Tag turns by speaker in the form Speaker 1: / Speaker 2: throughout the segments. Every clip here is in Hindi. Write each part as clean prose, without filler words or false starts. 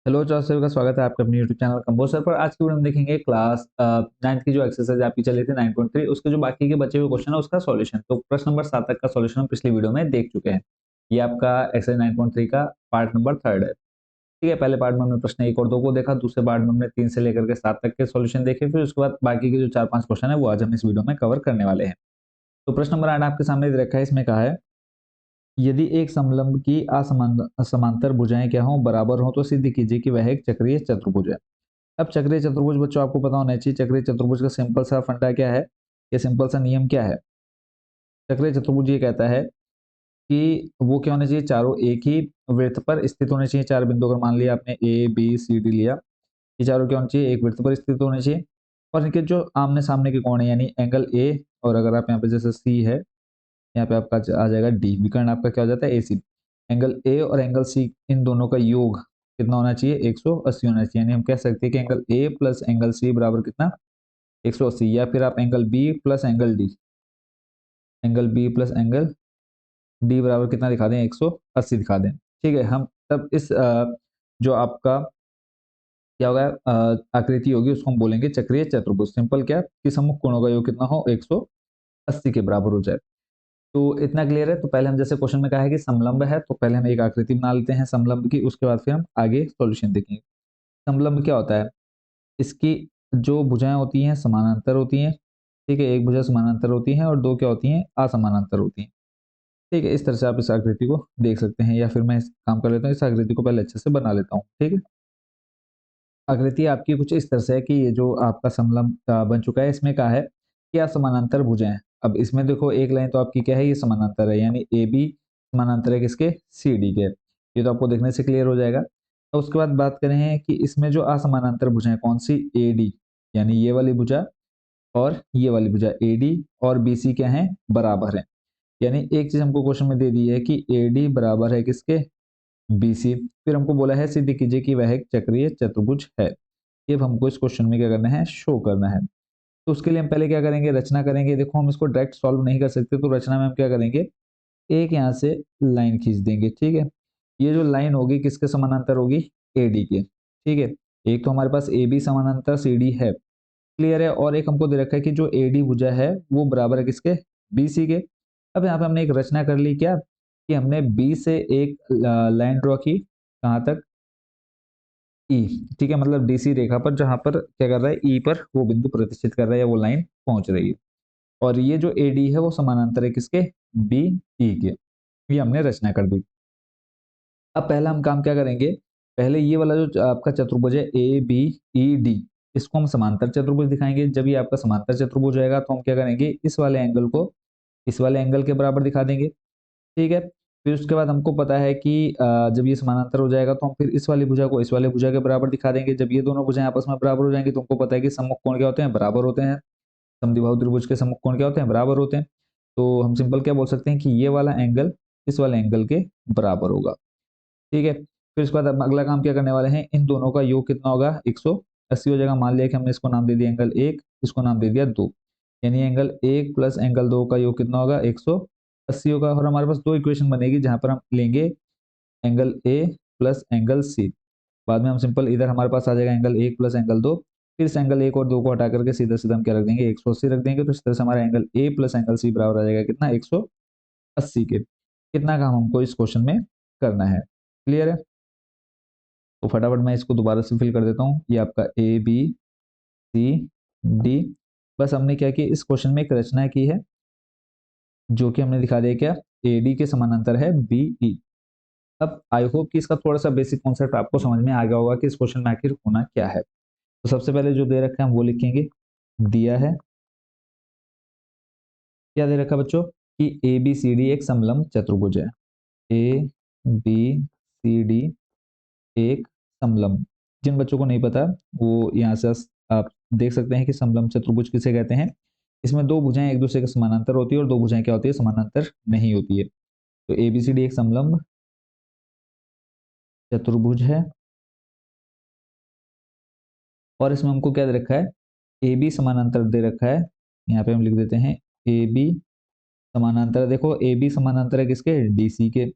Speaker 1: हेलो चार सभी का स्वागत है आपके अपने यूट्यूब चैनल कंपोजर पर। आज की वीडियो में देखेंगे क्लास 9th की जो एक्सरसाइज आपकी चली थी 9.3 उसके जो बाकी के बचे हुए क्वेश्चन है उसका सॉल्यूशन। तो प्रश्न नंबर 7 तक का सॉल्यूशन हम पिछली वीडियो में देख चुके हैं। ये आपका एक्सरसाइज 9.3 का पार्ट नंबर 3 है। ठीक है, पहले पार्ट में हमने प्रश्न 1 और 2 को देखा, दूसरे पार्ट में हमने 3 से लेकर के 7 तक के सॉल्यूशन देखे, फिर उसके बाद बाकी के जो 4-5 क्वेश्चन है वो आज हम इस वीडियो में कवर करने वाले हैं। तो प्रश्न नंबर 8 आपके सामने दे रखा है, इसमें कहा है यदि एक समलंब की समांतर भुजाएं क्या हो बराबर हो तो सिद्ध कीजिए कि वह एक चक्रीय चतुर्भुज है। अब चक्रीय चतुर्भुज बच्चों आपको पता होना चाहिए, चक्रीय चतुर्भुज का सिंपल सा फंडा क्या है, ये सिंपल सा नियम क्या है। चक्रीय चतुर्भुज ये कहता है कि वो क्या होने चाहिए, चारों एक ही वृत्त पर स्थित होने चाहिए। चार बिंदु अगर मान लिया आपने ए बी सी डी लिया, ये चारों क्या होने चाहिए, एक वृत्त पर स्थित होने चाहिए। और इनके जो आमने सामने के कोण है यानी एंगल ए, और अगर आप यहाँ पे जैसे सी है, यहाँ पे आपका आ जाएगा डी, विकर्ण आपका क्या हो जाता है ए सी। एंगल ए और एंगल सी इन दोनों का योग कितना होना चाहिए, 180 होना चाहिए। यानी हम कह सकते हैं कि angle A plus angle C बराबर कितना, 180। या फिर आप angle B plus angle D, angle B plus angle D बराबर कितना दिखा दें, 180 दिखा दें। ठीक है, हम तब इस जो आपका क्या होगा आकृति होगी उसको हम बोलेंगे चक्रीय चतुर्भुज। सिंपल क्या कि सम्मुख कोणों का योग कितना हो, 180 के बराबर हो जाए। तो इतना क्लियर है। तो पहले हम जैसे क्वेश्चन में कहा है कि समलंब है, तो पहले हम एक आकृति बना लेते हैं समलंब की, उसके बाद फिर हम आगे सॉल्यूशन देखेंगे। समलंब क्या होता है, इसकी जो भुजाएं होती हैं समानांतर होती हैं। ठीक है, एक भुजा समानांतर होती है और दो क्या होती हैं, असमानांतर होती हैं। ठीक है, इस तरह से आप इस आकृति को देख सकते हैं, या फिर मैं इस काम कर लेता हूँ, इस आकृति को पहले अच्छे से बना लेता हूँ। ठीक है, आकृति आपकी कुछ इस तरह से है कि ये जो आपका समलंब बन चुका है, इसमें क्या है कि असमानांतर भुजाएं। अब इसमें देखो एक लाइन तो आपकी क्या है, ये समानांतर है, यानी ए बी समानांतर है किसके, सी डी के। ये तो आपको देखने से क्लियर हो जाएगा। तो उसके बाद बात करें कि इसमें जो असमानांतर भुजाएं कौन सी, ए डी, यानी ये वाली भुजा और ये वाली भुजा ए डी और बी सी क्या है, बराबर है। यानी एक चीज हमको क्वेश्चन में दे दी है कि ए डी बराबर है किसके, बी सी। फिर हमको बोला है सिद्ध कीजिए कि वह एक चक्रीय चतुर्भुज है। ये हमको इस क्वेश्चन में क्या करना है, शो करना है। तो उसके लिए हम पहले क्या करेंगे, रचना करेंगे। देखो हम इसको डायरेक्ट सॉल्व नहीं कर सकते, तो रचना में हम क्या करेंगे, एक यहाँ से लाइन खींच देंगे। ठीक है, ये जो लाइन होगी किसके समानांतर होगी, ए डी के। ठीक है, एक तो हमारे पास ए बी समानांतर सी डी है, क्लियर है। और एक हमको दे रखा है कि जो ए डी भुजा है वो बराबर है किसके, बी सी के। अब यहाँ पे हमने एक रचना कर ली क्या, कि हमने बी से एक लाइन ड्रॉ की, कहाँ तक, ई। ठीक है, मतलब डीसी रेखा पर, जहां पर क्या कर रहा है, ई पर वो बिंदु प्रतिष्ठित कर रहा है या वो लाइन पहुंच रही है। और ये जो एडी है वो समानांतर है किसके, बी ई के। ये हमने रचना कर दी। अब पहला हम काम क्या करेंगे, पहले ये वाला जो आपका चतुर्भुज है ए बी ई डी, इसको हम समांतर चतुर्भुज दिखाएंगे। जब ये आपका समांतर चतुर्भुज होगा तो हम क्या करेंगे, इस वाले एंगल को इस वाले एंगल के बराबर दिखा देंगे। ठीक है, फिर उसके बाद हमको पता है कि जब ये समानांतर हो जाएगा तो हम फिर इस वाली भुजा को इस वाले भुजा के बराबर दिखा देंगे। जब ये दोनों भुजाएं आपस में बराबर हो जाएंगी तो हमको पता है कि सम्मुख कोण क्या होते हैं, बराबर होते हैं। समद्विबाहु त्रिभुज के सम्मुख कोण क्या होते हैं, बराबर होते हैं। तो हम सिंपल क्या बोल सकते हैं कि ये वाला एंगल इस वाले एंगल के बराबर होगा। ठीक है, फिर उसके बाद अब अगला काम क्या करने वाले हैं, इन दोनों का योग कितना होगा, 180 हो जाएगा। मान लिया कि हमने इसको नाम दे दिया एंगल एक, इसको नाम दे दिया दो, यानी एंगल एक प्लस एंगल दो का योग कितना होगा, 180 होगा। और हमारे पास दो इक्वेशन बनेगी जहां पर हम लेंगे angle A plus angle C. बाद में हम सिंपल इधर हमारे पास आ जाएगा एंगल एक प्लस एंगल दो, फिर इस एंगल एक और दो को हटा करके सीधा सीधा हम क्या रख देंगे, 180 रख देंगे। तो इस तरह से हमारा angle A plus angle C बराबर आ जाएगा कितना, 180 के। कितना काम हमको इस क्वेश्चन में करना है, क्लियर है। तो फटाफट मैं इसको दोबारा से फिल कर देता हूँ। ये आपका ए बी सी डी, बस हमने क्या किया, इस क्वेश्चन में एक रचना की है जो कि हमने दिखा दिया क्या, ए डी के समानांतर है बी ई। अब आई होप कि इसका थोड़ा सा बेसिक कॉन्सेप्ट आपको समझ में आ गया होगा कि इस क्वेश्चन में आखिर होना क्या है। तो सबसे पहले जो दे रखा है हम वो लिखेंगे, दिया है क्या दे रखा है बच्चों, कि ए बी सी डी एक समलंब चतुर्भुज है। ए बी सी डी एक समलंब, जिन बच्चों को नहीं पता वो यहाँ से आप देख सकते हैं कि समलंब चतुर्भुज किसे कहते हैं। इसमें दो भुजाएं एक दूसरे के समानांतर होती है और दो भुजाएं क्या होती है, समानांतर नहीं होती है। तो ए बी सी डी एक समलंब चतुर्भुज है। और इसमें हमको क्या दे रखा है, ए बी समानांतर दे रखा है। यहाँ पे हम लिख देते हैं ए बी समानांतर। देखो ए बी समानांतर है किसके, डी सी के।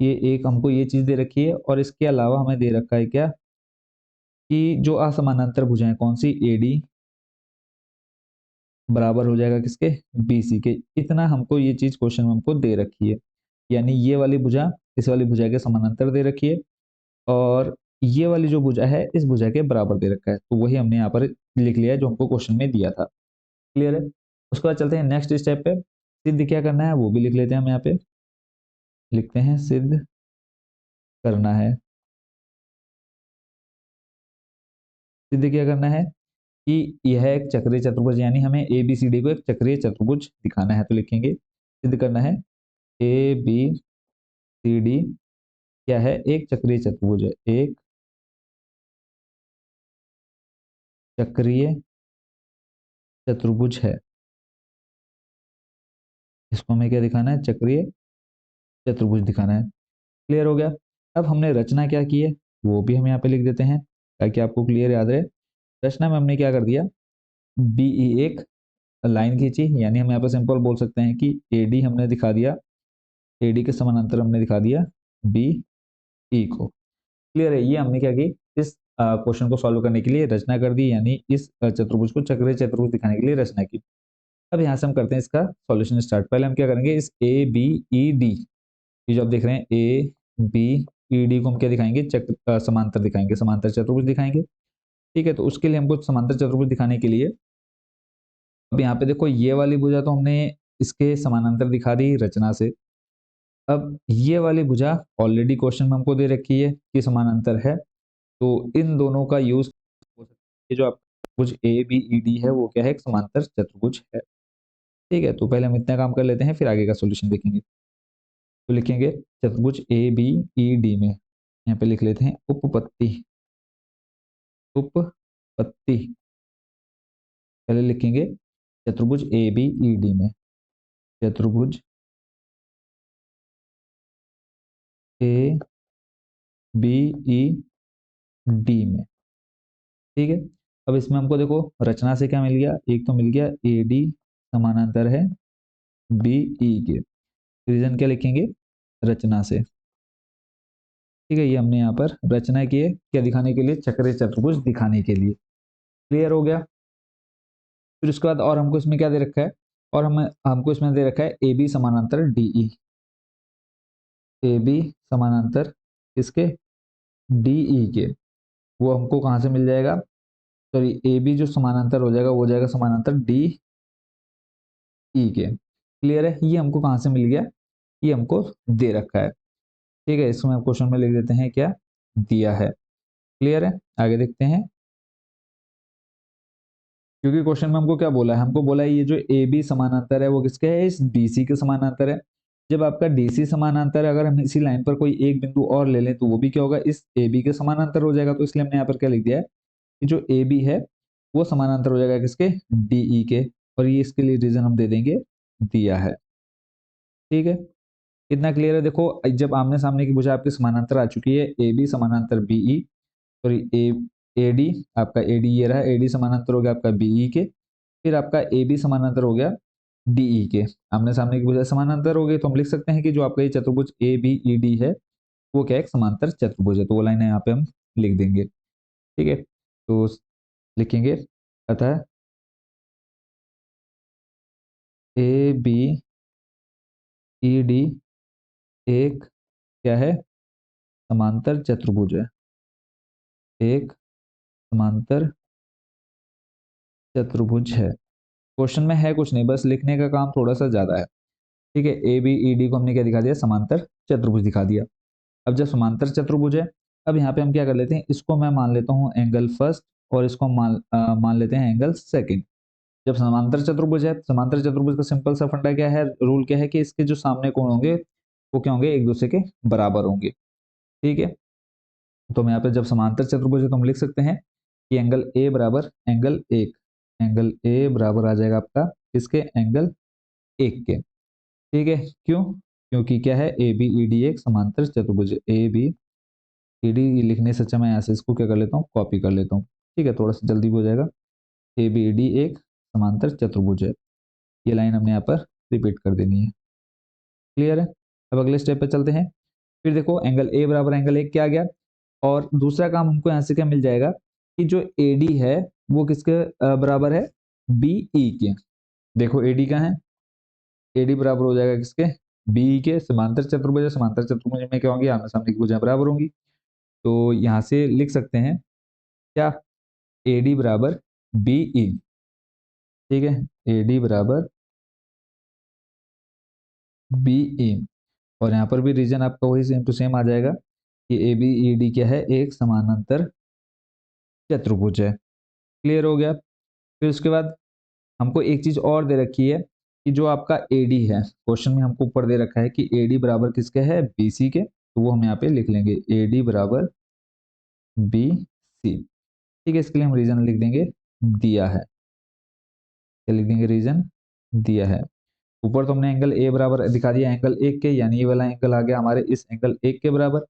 Speaker 1: ये एक हमको ये चीज दे रखी है, और इसके अलावा हमें दे रखा है क्या, कि जो असमानांतर भुजाएं कौन सी, एडी बराबर हो जाएगा किसके, बीसी के। इतना हमको ये चीज क्वेश्चन में हमको दे रखी है, यानी ये वाली भुजा इस वाली भुजा के समानांतर दे रखी है, और ये वाली जो भुजा है इस भुजा के बराबर दे रखा है। तो वही हमने यहाँ पर लिख लिया है जो हमको क्वेश्चन में दिया था। क्लियर है। उसके बाद चलते हैं नेक्स्ट स्टेप पे। सिद्ध क्या करना है वो भी लिख लेते हैं हम यहाँ पे, लिखते हैं सिद्ध करना है। सिद्ध क्या करना है कि यह एक चक्रीय चतुर्भुज, यानी हमें ए बी सी डी को एक चक्रीय चतुर्भुज दिखाना है। तो लिखेंगे सिद्ध करना है ए बी सी डी क्या है, एक चक्रीय चतुर्भुज है, एक चक्रीय चतुर्भुज है। इसको हमें क्या दिखाना है, चक्रीय चतुर्भुज दिखाना है। क्लियर हो गया। अब हमने रचना क्या की है वो भी हम यहाँ पे लिख देते हैं ताकि आपको क्लियर याद रहे। रचना में हमने क्या कर दिया, बी ई एक लाइन खींची, यानी हम यहाँ पे सिंपल बोल सकते हैं कि ए डी हमने दिखा दिया, ए डी के समानांतर हमने दिखा दिया बी ई को। क्लियर है। ये हमने क्या की, इस क्वेश्चन को सॉल्व करने के लिए रचना कर दी, यानी इस चतुर्भुज को चक्रीय चतुर्भुज दिखाने के लिए रचना की। अब यहाँ से हम करते हैं इसका सॉल्यूशन स्टार्ट। पहले हम क्या करेंगे, इस ए बी ई डी, ये जो आप देख रहे हैं ए बी ई डी को हम क्या दिखाएंगे, समांतर दिखाएंगे, समांतर चतुर्भुज दिखाएंगे। ठीक है। तो उसके लिए हमको समांतर चतुर्भुज दिखाने के लिए, अब यहाँ पे देखो ये वाली भुजा तो हमने इसके समानांतर दिखा दी रचना से। अब ये वाली भुजा ऑलरेडी क्वेश्चन में हमको दे रखी है कि समानांतर है, तो इन दोनों का यूज हो सकता है। जो आप भुज ए बी ई डी है वो क्या है, एक समांतर चतुर्भुज है। ठीक है। तो पहले हम इतना काम कर लेते हैं, फिर आगे का सोल्यूशन देखेंगे। तो लिखेंगे चतुर्भुज ए बी ई डी में, यहाँ पे लिख लेते हैं उपपत्ति, उपपत्ति पहले लिखेंगे चतुर्भुज ए बी ई डी में, चतुर्भुज ए बी ई डी में। ठीक है। अब इसमें हमको देखो रचना से क्या मिल गया, एक तो मिल गया ए डी समानांतर है बी ई के, रीजन क्या लिखेंगे, रचना से। ठीक है। ये हमने यहाँ पर रचना की है क्या दिखाने के लिए, चक्रीय चतुर्भुज दिखाने के लिए। क्लियर हो गया। फिर उसके बाद और हमको इसमें क्या दे रखा है, और हमको इसमें दे रखा है ए बी समानांतर डी ई, ए बी समानांतर किसके, डी ई के। वो हमको कहाँ से मिल जाएगा, सॉरी ए बी जो समानांतर हो जाएगा वो हो जाएगा समानांतर डी ई के। क्लियर है। ये हमको कहाँ से मिल गया, ये हमको दे रखा है। ठीक है। इसमें हम क्वेश्चन में लिख देते हैं क्या दिया है। क्लियर है। आगे देखते हैं, क्योंकि क्वेश्चन में हमको क्या बोला है, हमको बोला है ये जो ए बी समानांतर है वो किसके है, इस डीसी के समानांतर है। जब आपका डीसी समानांतर है, अगर हम इसी लाइन पर कोई एक बिंदु और ले लें तो वो भी क्या होगा, इस ए बी के समानांतर हो जाएगा। तो इसलिए हमने यहाँ पर क्या लिख दिया है कि जो ए बी है वो समानांतर हो जाएगा किसके, डीई के। और ये इसके लिए रीजन हम दे देंगे दिया है। ठीक है। इतना क्लियर है। देखो जब आमने सामने की भुजा आपकी समानांतर आ चुकी है, ए बी समानांतर B E, sorry A A D, आपका ए डी ये रहा, ए डी समानांतर हो गया आपका बीई के, फिर आपका ए बी समानांतर हो गया डीई के। आमने सामने की भुजा समानांतर हो गई, तो हम लिख सकते हैं कि जो आपका ये चतुर्भुज ए बी ई डी है वो क्या है, एक समांतर चतुर्भुज है। तो वो लाइन यहाँ पे हम लिख देंगे। ठीक है। तो लिखेंगे अतः ए बी ई डी एक क्या है, समांतर चतुर्भुज है, एक समांतर चतुर्भुज है। क्वेश्चन में है कुछ नहीं, बस लिखने का काम थोड़ा सा ज्यादा है। ठीक है। ए बी ई डी को हमने क्या दिखा दिया, समांतर चतुर्भुज दिखा दिया। अब जब समांतर चतुर्भुज है, अब यहाँ पे हम क्या कर लेते हैं, इसको मैं मान लेता हूँ एंगल फर्स्ट, और इसको मान लेते हैं एंगल सेकंड। जब समांतर चतुर्भुज है, समांतर चतुर्भुज का सिंपल सा फंडा क्या है, रूल क्या है कि इसके जो सामने कोण होंगे वो क्या होंगे, एक दूसरे के बराबर होंगे। ठीक है। तो हम यहाँ पे जब समांतर चतुर्भुज है तो हम लिख सकते हैं कि एंगल ए बराबर एंगल एक, एंगल ए बराबर आ जाएगा आपका इसके एंगल एक के। ठीक है। क्यों, क्योंकि क्या है, ए बी ई डी एक समांतर चतुर्भुज है। ए बी ई डी लिखने से अच्छा मैं यहाँ से इसको क्या कर लेता हूँ, कॉपी कर लेता हूँ। ठीक है। थोड़ा सा जल्दी भी हो जाएगा। ए बी ई डी एक समांतर चतुर्भुज है, ये लाइन हमने यहाँ पर रिपीट कर देनी है। क्लियर है। अब अगले स्टेप पे चलते हैं। फिर देखो एंगल ए बराबर एंगल एक क्या आ गया, और दूसरा काम हमको यहाँ से क्या मिल जाएगा कि जो AD है वो किसके बराबर है, BE के। देखो AD का है, AD बराबर हो जाएगा किसके, BE के। समांतर चतुर्भुज है, समांतर चतुर्भुज में क्या होंगी, आमने सामने की भुजाएं बराबर होंगी। तो यहाँ से लिख सकते हैं क्या, AD बराबर BE। ठीक है, AD बराबर BE। और यहाँ पर भी रीजन आपका वही सेम टू सेम आ जाएगा कि ABED क्या है, एक समानांतर चतुर्भुज है। क्लियर हो गया। फिर उसके बाद हमको एक चीज और दे रखी है कि जो आपका AD है, क्वेश्चन में हमको ऊपर दे रखा है कि AD बराबर किसके है, BC के। तो वो हम यहाँ पे लिख लेंगे, AD बराबर BC। ठीक है, इसके लिए हम रीजन लिख देंगे दिया है। क्या लिख देंगे, रीजन दिया है। ऊपर तो हमने एंगल ए बराबर दिखा दिया एंगल एक के, यानी ये वाला एंगल आ गया हमारे इस एंगल एक के बराबर।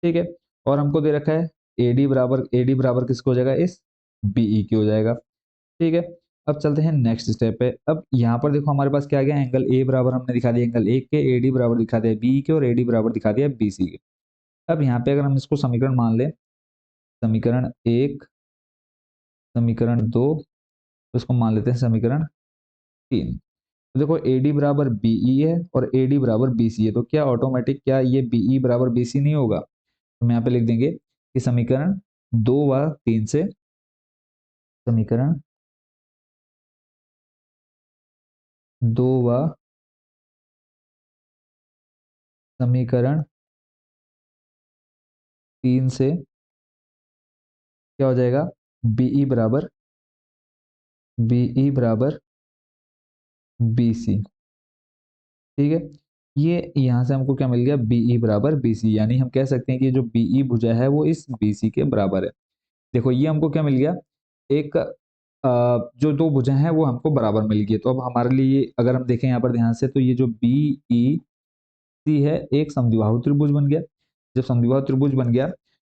Speaker 1: ठीक है, और हमको दे रखा है AD बराबर किसको हो जाएगा, इस BE की हो जाएगा। ठीक है, अब चलते हैं नेक्स्ट स्टेप पे। अब यहाँ पर देखो हमारे पास क्या आ गया, एंगल ए बराबर हमने दिखा दिया एंगल एक के, AD बराबर दिखा दिया BE के, और AD बराबर दिखा दिया BC के। अब यहाँ पे अगर हम इसको समीकरण मान लें, समीकरण एक, समीकरण दो, तो इसको मान लेते हैं समीकरण तीन। तो देखो AD बराबर BE है और AD बराबर BC है, तो क्या ऑटोमेटिक क्या ये BE बराबर BC नहीं होगा। तो हम यहाँ पे लिख देंगे कि समीकरण दो व तीन से, समीकरण दो व समीकरण तीन से क्या हो जाएगा, BE बराबर BC। ठीक है, ये यहाँ से हमको क्या मिल गया, BE बराबर BC, यानी हम कह सकते हैं कि जो BE भुजा है वो इस BC के बराबर है। देखो ये हमको क्या मिल गया, एक जो दो भुजा हैं वो हमको बराबर मिल गई। तो अब हमारे लिए अगर हम देखें यहाँ पर ध्यान से, तो ये जो BEC है एक समद्विबाहु त्रिभुज बन गया। जब समद्विबाहु त्रिभुज बन गया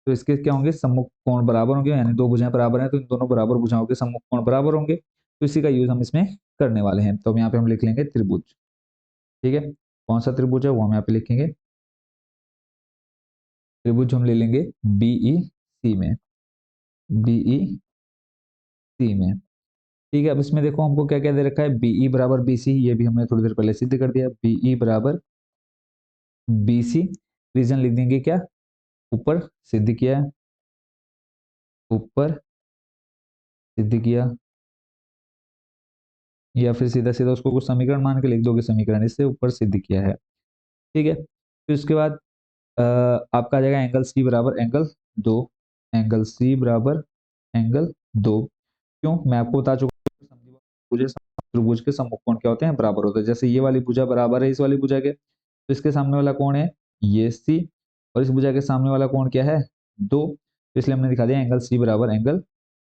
Speaker 1: तो इसके क्या होंगे, सम्मुख कोण बराबर होंगे, यानी दो भुजाएं बराबर हैं तो इन दोनों बराबर भुजाओं के सम्मुख कोण बराबर होंगे। तो इसी का यूज हम इसमें करने वाले हैं। तो यहाँ पे हम लिख लेंगे त्रिभुज। ठीक है, कौन सा त्रिभुज है वो हम यहाँ पे लिखेंगे, त्रिभुज हम ले लेंगे BEC में, BEC में। ठीक है, अब इसमें देखो हमको क्या क्या दे रखा है, BE बराबर BC, ये भी हमने थोड़ी देर पहले सिद्ध कर दिया, BE बराबर BC। रीजन लिख देंगे क्या, ऊपर सिद्ध किया है, ऊपर सिद्ध किया, या फिर सीधा सीधा उसको कुछ समीकरण मान के लिख दोगे, समीकरण इससे ऊपर सिद्ध किया है। ठीक है, फिर उसके बाद आपका आ जाएगा एंगल C बराबर एंगल दो, एंगल C बराबर एंगल दो। क्यों, मैं आपको बता चुका हूं, मुझे त्रिभुज के सम्मुख कोण क्या होते हैं, बराबर होते हैं। जैसे ये वाली भुजा बराबर है इस वाली भुजा के, तो इसके सामने वाला कोण है ये C, और इस भुजा के सामने वाला कोण क्या है, दो। तो इसलिए हमने दिखा दिया एंगल C बराबर एंगल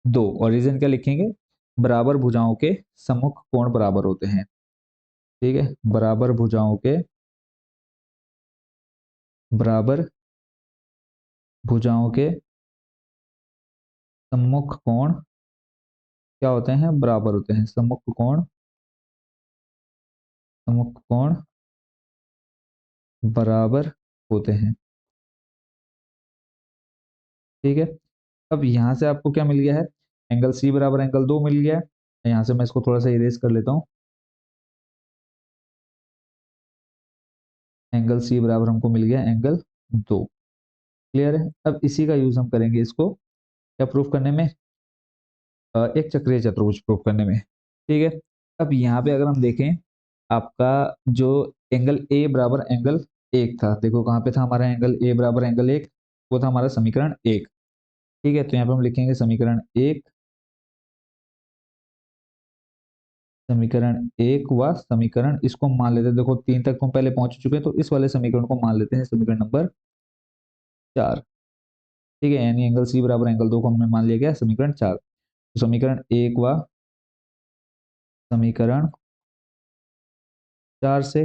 Speaker 1: दो। और रीजन क्या लिखेंगे, बराबर भुजाओं के सम्मुख कोण बराबर होते हैं। ठीक है, बराबर भुजाओं के, बराबर भुजाओं के सम्मुख कोण क्या होते हैं, बराबर होते हैं। सम्मुख कोण, सम्मुख कोण बराबर होते हैं। ठीक है, अब यहां से आपको क्या मिल गया है, एंगल C बराबर एंगल दो मिल गया है। यहां से मैं इसको थोड़ा सा इरेज कर लेता हूं, एंगल C बराबर हमको मिल गया एंगल दो। क्लियर है, अब इसी का यूज हम करेंगे इसको क्या प्रूफ करने में, एक चक्रीय चतुर्भुज प्रूफ करने में। ठीक है, अब यहाँ पे अगर हम देखें, आपका जो एंगल A बराबर एंगल एक था, देखो कहाँ पे था हमारा एंगल A बराबर एंगल एक, वो था हमारा समीकरण एक। ठीक है, तो यहाँ पे हम लिखेंगे समीकरण एक, समीकरण एक व समीकरण, इसको मान लेते हैं, देखो तीन तक हम पहले पहुंच चुके हैं, तो इस वाले समीकरण को मान लेते हैं समीकरण नंबर चार। ठीक है, यानी एंगल C बराबर एंगल दो को हमने मान लिया गया समीकरण चार। तो समीकरण एक व समीकरण चार से,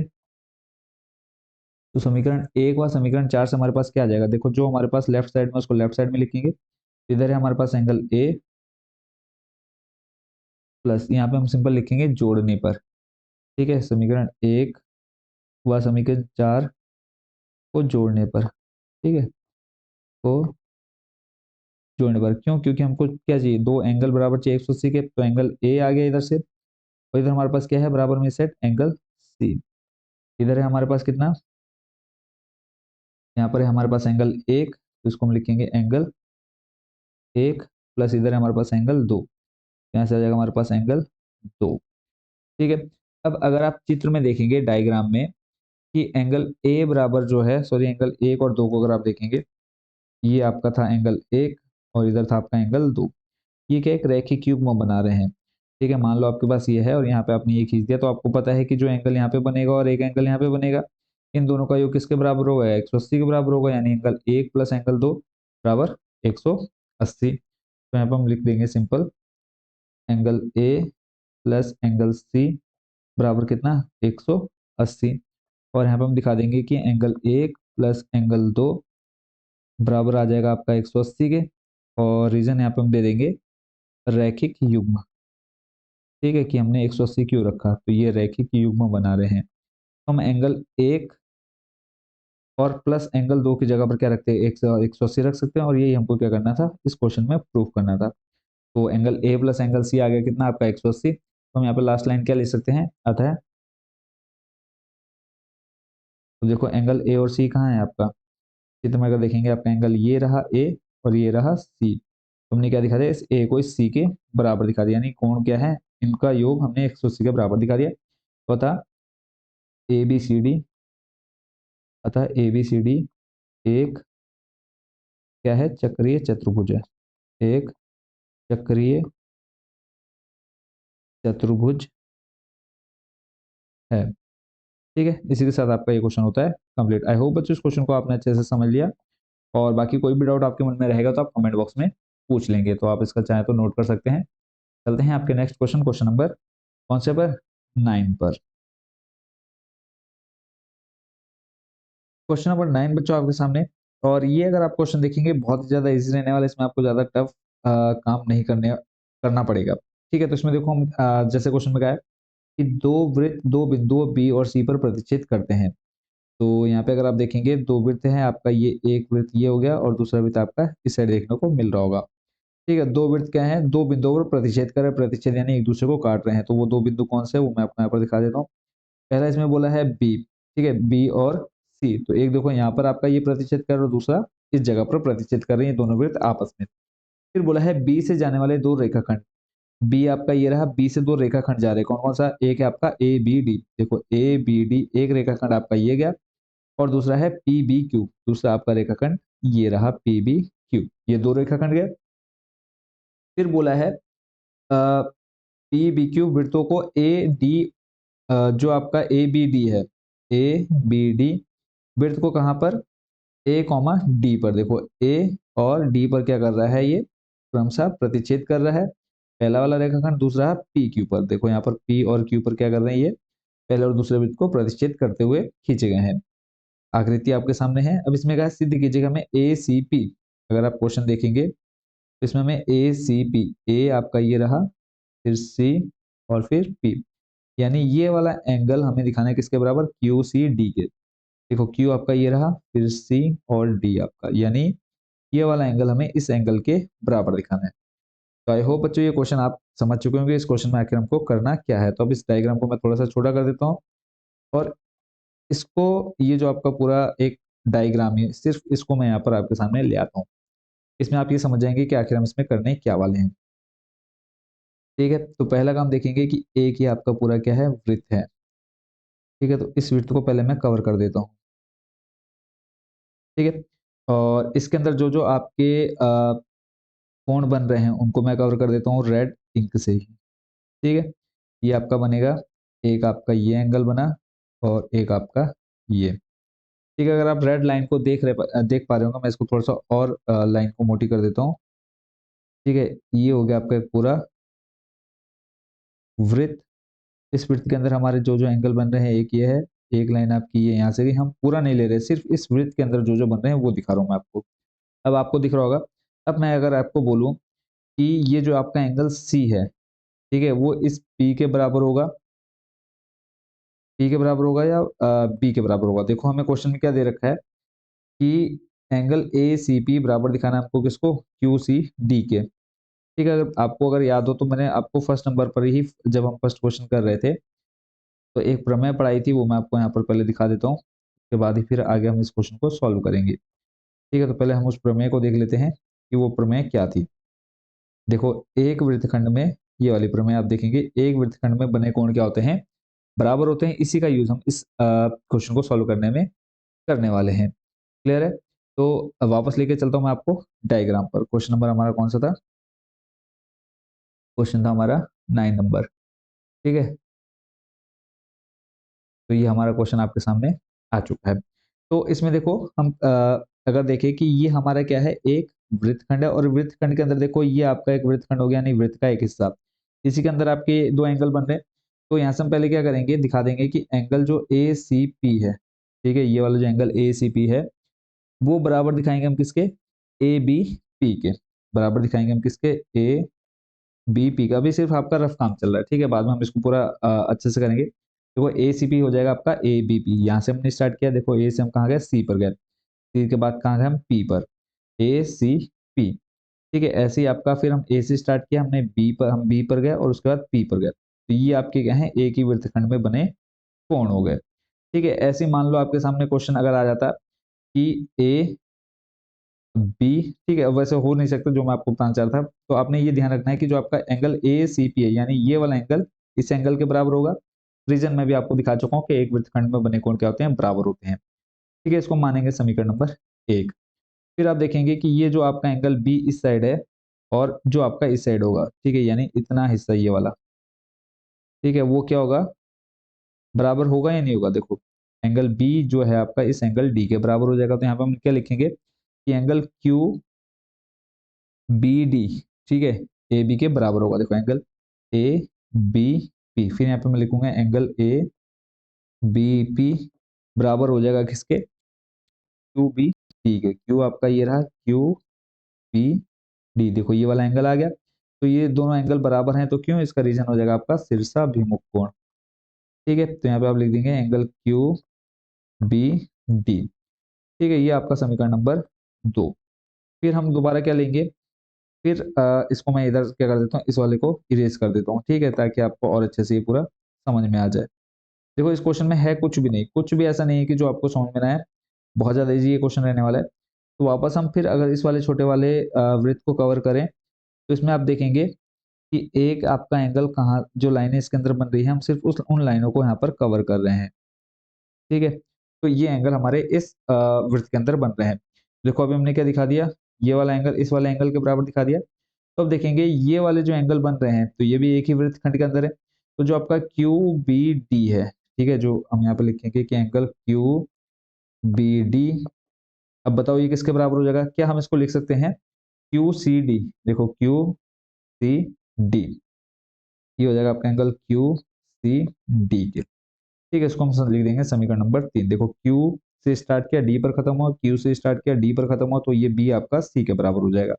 Speaker 1: तो समीकरण एक व समीकरण चार से हमारे पास क्या आ जाएगा, देखो जो हमारे पास लेफ्ट साइड में उसको लेफ्ट साइड में लिखेंगे। इधर है हमारे पास एंगल A प्लस, यहाँ पे हम सिंपल लिखेंगे जोड़ने पर। ठीक है, समीकरण एक व समीकरण चार को जोड़ने पर। ठीक है, को जॉइंट वर्ग। क्यों? क्योंकि हमको क्या चाहिए, दो एंगल बराबर चाहिए 180 के, तो एंगल ए आ गया इधर से, और इधर हमारे पास क्या है बराबर में सेट एंगल सी। इधर है हमारे पास कितना, यहाँ पर है हमारे पास एंगल एक, तो इसको हम लिखेंगे एंगल एक, प्लस इधर है हमारे पास एंगल दो, यहाँ से आ जाएगा हमारे पास एंगल दो। ठीक है। अब अगर आप चित्र में देखेंगे डायग्राम में कि एंगल ए बराबर जो है, सॉरी एंगल एक और दो को अगर आप देखेंगे, ये आपका था एंगल एक और इधर था आपका एंगल दो। ये क्या एक रैखिक युग्म बना रहे हैं। ठीक है, मान लो आपके पास ये है और यहाँ पे आपने ये खींच दिया, तो आपको पता है कि जो एंगल यहाँ पे बनेगा और एक एंगल यहाँ पे बनेगा, इन दोनों का योग किसके बराबर होगा, 180 के बराबर होगा, यानी एंगल एक प्लस एंगल दो बराबर 180। तो यहाँ पे हम लिख देंगे simple, angle A plus angle C बराबर कितना 180। और यहाँ पे हम दिखा देंगे कि एंगल एक प्लस एंगल दो बराबर आ जाएगा आपका 180 के, और रीजन यहाँ पे हम दे देंगे रैखिक युग्म। ठीक है, कि हमने 180 क्यों रखा, तो ये रैखिक युग्म बना रहे हैं। हम एंगल एक और प्लस एंगल दो की जगह पर क्या रखते हैं, 180 रख सकते हैं, और यही हमको क्या करना था इस क्वेश्चन में प्रूफ करना था। तो angle A plus angle C आ गया कितना आपका 180। तो हम यहाँ पे लास्ट लाइन क्या ले सकते हैं, आता है, तो देखो एंगल ए और सी कहाँ है आपका, चित्र में अगर देखेंगे आपका एंगल ये रहा ए और ये रहा सी, तो हमने क्या दिखा दिया, इस ए को इस सी के बराबर दिखा दिया, यानी कोण क्या है, इनका योग हमने 180 के बराबर दिखा दिया। तो अतः ए बी सी डी, अतः ए बी सी डी एक क्या है, चक्रीय चतुर्भुज है, एक चक्रीय चतुर्भुज है। ठीक है, इसी के साथ आपका ये क्वेश्चन होता है कंप्लीट। आई होप बच्चों इस क्वेश्चन को आपने अच्छे से समझ लिया, और बाकी कोई भी डाउट आपके मन में रहेगा तो आप कमेंट बॉक्स में पूछ लेंगे, तो आप इसका चाहे तो नोट कर सकते हैं। चलते हैं आपके नेक्स्ट क्वेश्चन, क्वेश्चन नंबर कौन से पर, 9 पर। क्वेश्चन नंबर 9 बच्चों आपके सामने, और ये अगर आप क्वेश्चन देखेंगे बहुत ही ज्यादा इजी रहने वाला है, इसमें आपको ज्यादा टफ काम नहीं करना पड़ेगा। ठीक है, तो इसमें देखो हम जैसे क्वेश्चन में कहा है कि दो वृत्त दो बिंदुओं बी और सी पर प्रतिच्छेद करते हैं। तो यहाँ पे अगर आप देखेंगे दो वृत्त हैं आपका, ये एक वृत्त ये हो गया और दूसरा वृत्त आपका इस साइड देखने को मिल रहा होगा। ठीक है, दो वृत्त क्या है, दो बिंदुओं पर प्रतिच्छेद कर रहे हैं, प्रतिच्छेद यानी एक दूसरे को काट रहे हैं, तो वो दो बिंदु कौन से है वो मैं आपको यहाँ पर दिखा देता हूँ। पहला इसमें बोला है बी, ठीक है, बी और सी, तो एक देखो यहाँ पर आपका ये प्रतिच्छेद कर रहा है और दूसरा इस जगह पर प्रतिच्छेद कर रहे हैं दोनों वृत्त आपस में। फिर बोला है बी से जाने वाले दो रेखाखंड, बी आपका ये रहा, बी से दो रेखाखंड जा रहे हैं, कौन कौन सा, एक है आपका ए बी डी, देखो ए बी डी एक रेखाखंड आपका ये गया, और दूसरा है पी बी क्यू, दूसरा आपका रेखाखंड ये रहा पी बी क्यू, ये दो रेखाखंड गए। फिर बोला है पी बी क्यू वृत्तों को ए डी, जो आपका ए बी डी है, ए बी डी वृत्त को कहाँ पर, ए कॉमा डी पर, देखो ए और डी पर क्या कर रहा है, ये क्रमशः प्रतिच्छेद कर रहा है, पहला वाला रेखाखंड, दूसरा है पी क्यू पर, देखो यहाँ पर पी और क्यू पर क्या कर रहे हैं, ये पहले और दूसरे वृत्त को प्रतिच्छेद करते हुए खींचे गए हैं। आकृति आपके सामने है। अब इसमें कहा सिद्ध कीजिएगा हमें ए सी पी, अगर आप क्वेश्चन देखेंगे तो इसमें हमें ए सी पी, ए आपका ये रहा, फिर सी और फिर पी, यानी ये वाला एंगल हमें दिखाना है किसके बराबर, क्यू सी डी के। देखो क्यू आपका ये रहा, फिर सी और डी आपका, यानी ये वाला एंगल हमें इस एंगल के बराबर दिखाना है। तो आई होप बच्चों ये क्वेश्चन आप समझ चुके होंगे, इस क्वेश्चन में आखिर हमको करना क्या है। तो अब इस डायग्राम को मैं थोड़ा सा छोटा कर देता हूँ, और इसको, ये जो आपका पूरा एक डायग्राम है, सिर्फ इसको मैं यहाँ पर आपके सामने ले आता हूँ। इसमें आप ये समझ जाएंगे कि आखिर हम इसमें करने क्या वाले हैं। ठीक है, तो पहला काम देखेंगे कि एक ही आपका पूरा क्या है, वृत्त है। ठीक है, तो इस वृत्त को पहले मैं कवर कर देता हूँ। ठीक है, और इसके अंदर जो जो आपके कोण बन रहे हैं उनको मैं कवर कर देता हूँ रेड इंक से ही। ठीक है, ये आपका बनेगा, एक आपका ये एंगल बना और एक आपका ये। ठीक है, अगर आप रेड लाइन को देख पा रहे होंगे, मैं इसको थोड़ा सा और लाइन को मोटी कर देता हूँ। ठीक है, ये हो गया आपका एक पूरा वृत्त। इस वृत्त के अंदर हमारे जो जो एंगल बन रहे हैं, एक ये है, एक लाइन आपकी ये यहाँ से भी, हम पूरा नहीं ले रहे, सिर्फ इस वृत्त के अंदर जो जो बन रहे हैं वो दिखा रहा हूँ मैं आपको। अब आपको दिख रहा होगा। अब मैं अगर आपको बोलूँ कि ये जो आपका एंगल सी है, ठीक है, वो इस पी के बराबर होगा, पी के बराबर होगा या बी के बराबर होगा। देखो हमें क्वेश्चन में क्या दे रखा है कि एंगल ए सी पी बराबर दिखाना है हमको किसको, क्यू सी डी के। ठीक है, अगर आपको अगर याद हो तो मैंने आपको फर्स्ट नंबर पर ही जब हम फर्स्ट क्वेश्चन कर रहे थे तो एक प्रमेय पढ़ाई थी, वो मैं आपको यहाँ पर पहले दिखा देता हूँ, उसके बाद ही फिर आगे हम इस क्वेश्चन को सॉल्व करेंगे। ठीक है, तो पहले हम उस प्रमेय को देख लेते हैं कि वो प्रमेय क्या थी। देखो, एक वृत्तखंड में, ये वाली प्रमेय आप देखेंगे, एक वृत्तखंड में बने कोण क्या होते हैं, बराबर होते हैं। इसी का यूज हम इस क्वेश्चन को सॉल्व करने में करने वाले हैं। क्लियर है? तो अब वापस लेके चलता हूँ मैं आपको डायग्राम पर। क्वेश्चन नंबर हमारा कौन सा था? क्वेश्चन था हमारा 9 नंबर। ठीक है, तो ये हमारा क्वेश्चन आपके सामने आ चुका है। तो इसमें देखो हम अगर देखें कि ये हमारा क्या है, एक वृत्तखंड है, और वृत्तखंड के अंदर देखो ये आपका एक वृत्तखंड हो गया, यानी वृत्त का एक हिस्सा। इसी के अंदर आपके दो एंगल बन रहे हैं। तो यहाँ से हम पहले क्या करेंगे, दिखा देंगे कि एंगल जो ए सी पी है, ठीक है, ये वाला जो एंगल ए सी पी है, वो बराबर दिखाएंगे हम किसके, ए बी पी के। बराबर दिखाएंगे हम किसके, ए बी पी का। भी सिर्फ आपका रफ काम चल रहा है, ठीक है, बाद में हम इसको पूरा अच्छे से करेंगे। देखो ए सी पी हो जाएगा आपका ए बी पी, यहाँ से हमने स्टार्ट किया, देखो ए से हम कहाँ गए, सी पर गए, सी के बाद कहाँ गए हम, पी पर, ए सी पी। ठीक है, ऐसे ही आपका फिर हम ए से स्टार्ट किया, हमने बी पर, हम बी पर गए और उसके बाद पी पर गए। तो ये आपके क्या है, एक ही वृत्तखंड में बने कोण हो गए। ठीक है, ऐसे ही मान लो आपके सामने क्वेश्चन अगर आ जाता कि ए बी, ठीक है, वैसे हो नहीं सकता जो मैं आपको बताना चाह रहा था। तो आपने ये ध्यान रखना है कि जो आपका एंगल ए सी पी है, यानी ये वाला एंगल इस एंगल के बराबर होगा। रीजन में भी आपको दिखा चुका हूँ कि एक वृत्तखंड में बने कोण क्या होते हैं, बराबर होते हैं। ठीक है, इसको मानेंगे समीकरण नंबर 1। फिर आप देखेंगे कि ये जो आपका एंगल बी इस साइड है और जो आपका इस साइड होगा, ठीक है, यानी इतना हिस्सा ये वाला, ठीक है, वो क्या होगा, बराबर होगा या नहीं होगा। देखो, एंगल बी जो है आपका इस एंगल डी के बराबर हो जाएगा। तो यहाँ पे हम क्या लिखेंगे कि एंगल क्यू बी डी, ठीक है, ए बी के बराबर होगा। देखो, एंगल ए बी पी, फिर यहाँ पे मैं लिखूंगा एंगल ए बी पी बराबर हो जाएगा किसके, क्यू बी डी के। क्यू आपका ये रहा, क्यू बी डी, देखो ये वाला एंगल आ गया। तो ये दोनों एंगल बराबर हैं, तो क्यों, इसका रीजन हो जाएगा आपका शीर्षाभिमुख कोण। ठीक है, तो यहाँ पे आप लिख देंगे एंगल क्यू बी डी। ठीक है, ये आपका समीकरण नंबर 2। फिर हम दोबारा क्या लेंगे, फिर इसको मैं इधर क्या कर देता हूँ, इस वाले को इरेज कर देता हूँ, ठीक है, ताकि आपको और अच्छे से ये पूरा समझ में आ जाए। देखो, इस क्वेश्चन में है कुछ भी नहीं, कुछ भी ऐसा नहीं है कि जो आपको समझ में ना आए। बहुत ज्यादा इजी ये क्वेश्चन रहने वाला है। तो वापस हम फिर अगर इस वाले छोटे वाले वृत्त को कवर करें, तो इसमें आप देखेंगे कि एक आपका एंगल कहाँ, जो लाइनें इसके अंदर बन रही है, हम सिर्फ उस उन लाइनों को यहाँ पर कवर कर रहे हैं। ठीक है, तो ये एंगल हमारे इस वृत्त के अंदर बन रहे हैं। देखो, अभी हमने क्या दिखा दिया, ये वाला एंगल इस वाले एंगल के बराबर दिखा दिया। तो अब देखेंगे ये वाले जो एंगल बन रहे हैं, तो ये भी एक ही वृत्तखंड के अंदर है। तो जो आपका क्यू बी डी है, ठीक है, जो हम यहाँ पे लिखेंगे कि एंगल क्यू बी डी, अब बताओ ये किसके बराबर हो जाएगा, क्या हम इसको लिख सकते हैं क्यू सी डी। देखो, क्यू सी डी, ये हो जाएगा आपका एंगल क्यू सी डी के। ठीक है, इसको हम लिख देंगे समीकरण नंबर 3। देखो, क्यू से स्टार्ट किया, डी पर खत्म हुआ, क्यू से स्टार्ट किया, डी पर खत्म हुआ, तो ये बी आपका सी के बराबर हो जाएगा।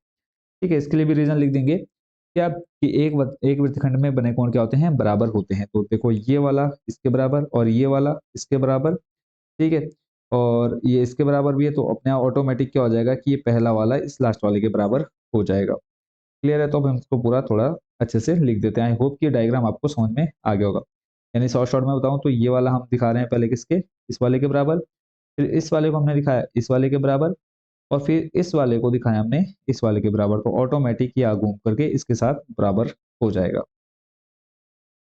Speaker 1: ठीक है, इसके लिए भी रीजन लिख देंगे क्या, कि एक वृत्तखंड में बने कोण क्या होते हैं, बराबर होते हैं। तो देखो, ये वाला इसके बराबर और ये वाला इसके बराबर, ठीक है, और ये इसके बराबर भी है, तो अपने आप ऑटोमेटिक क्या हो जाएगा कि ये पहला वाला इस लास्ट वाले के बराबर हो जाएगा। क्लियर है? तो अब हम इसको पूरा थोड़ा अच्छे से लिख देते हैं। आई होप कि डायग्राम आपको समझ में आ गया होगा। यानी शॉर्ट शॉर्ट में बताऊं तो ये वाला हम दिखा रहे हैं पहले किसके, इस वाले के बराबर, फिर इस वाले को हमने दिखाया इस वाले के बराबर, और फिर इस वाले को दिखाया हमने इस वाले के बराबर। तो ऑटोमेटिक ये घूम करके इसके साथ बराबर हो जाएगा।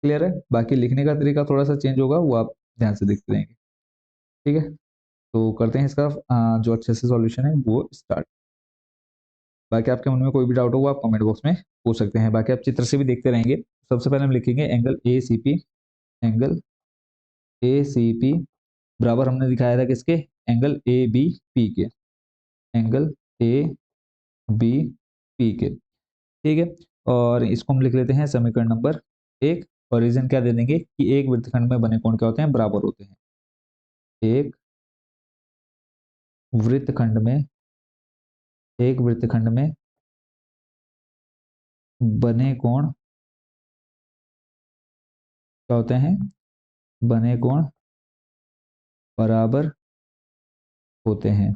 Speaker 1: क्लियर है? बाकी लिखने का तरीका थोड़ा सा चेंज होगा, वो आप ध्यान से देखते रहेंगे। ठीक है, तो करते हैं इसका जो अच्छे से सॉल्यूशन है वो स्टार्ट। बाकी आपके मन में कोई भी डाउट हो वो आप कमेंट बॉक्स में पूछ सकते हैं। बाकी आप चित्र से भी देखते रहेंगे। सबसे पहले हम लिखेंगे angle A C P. Angle A C P बराबर हमने दिखाया था किसके, एंगल ए बी पी के। एंगल ए बी पी के, ठीक है, और इसको हम लिख लेते हैं समीकरण नंबर 1। और रीजन क्या दे देंगे कि एक वृत्तखंड में बने कोण क्या होते हैं, बराबर होते हैं। एक वृत्तखंड में, एक वृत्तखंड में बने कोण क्या होते हैं, बने कोण बराबर होते हैं।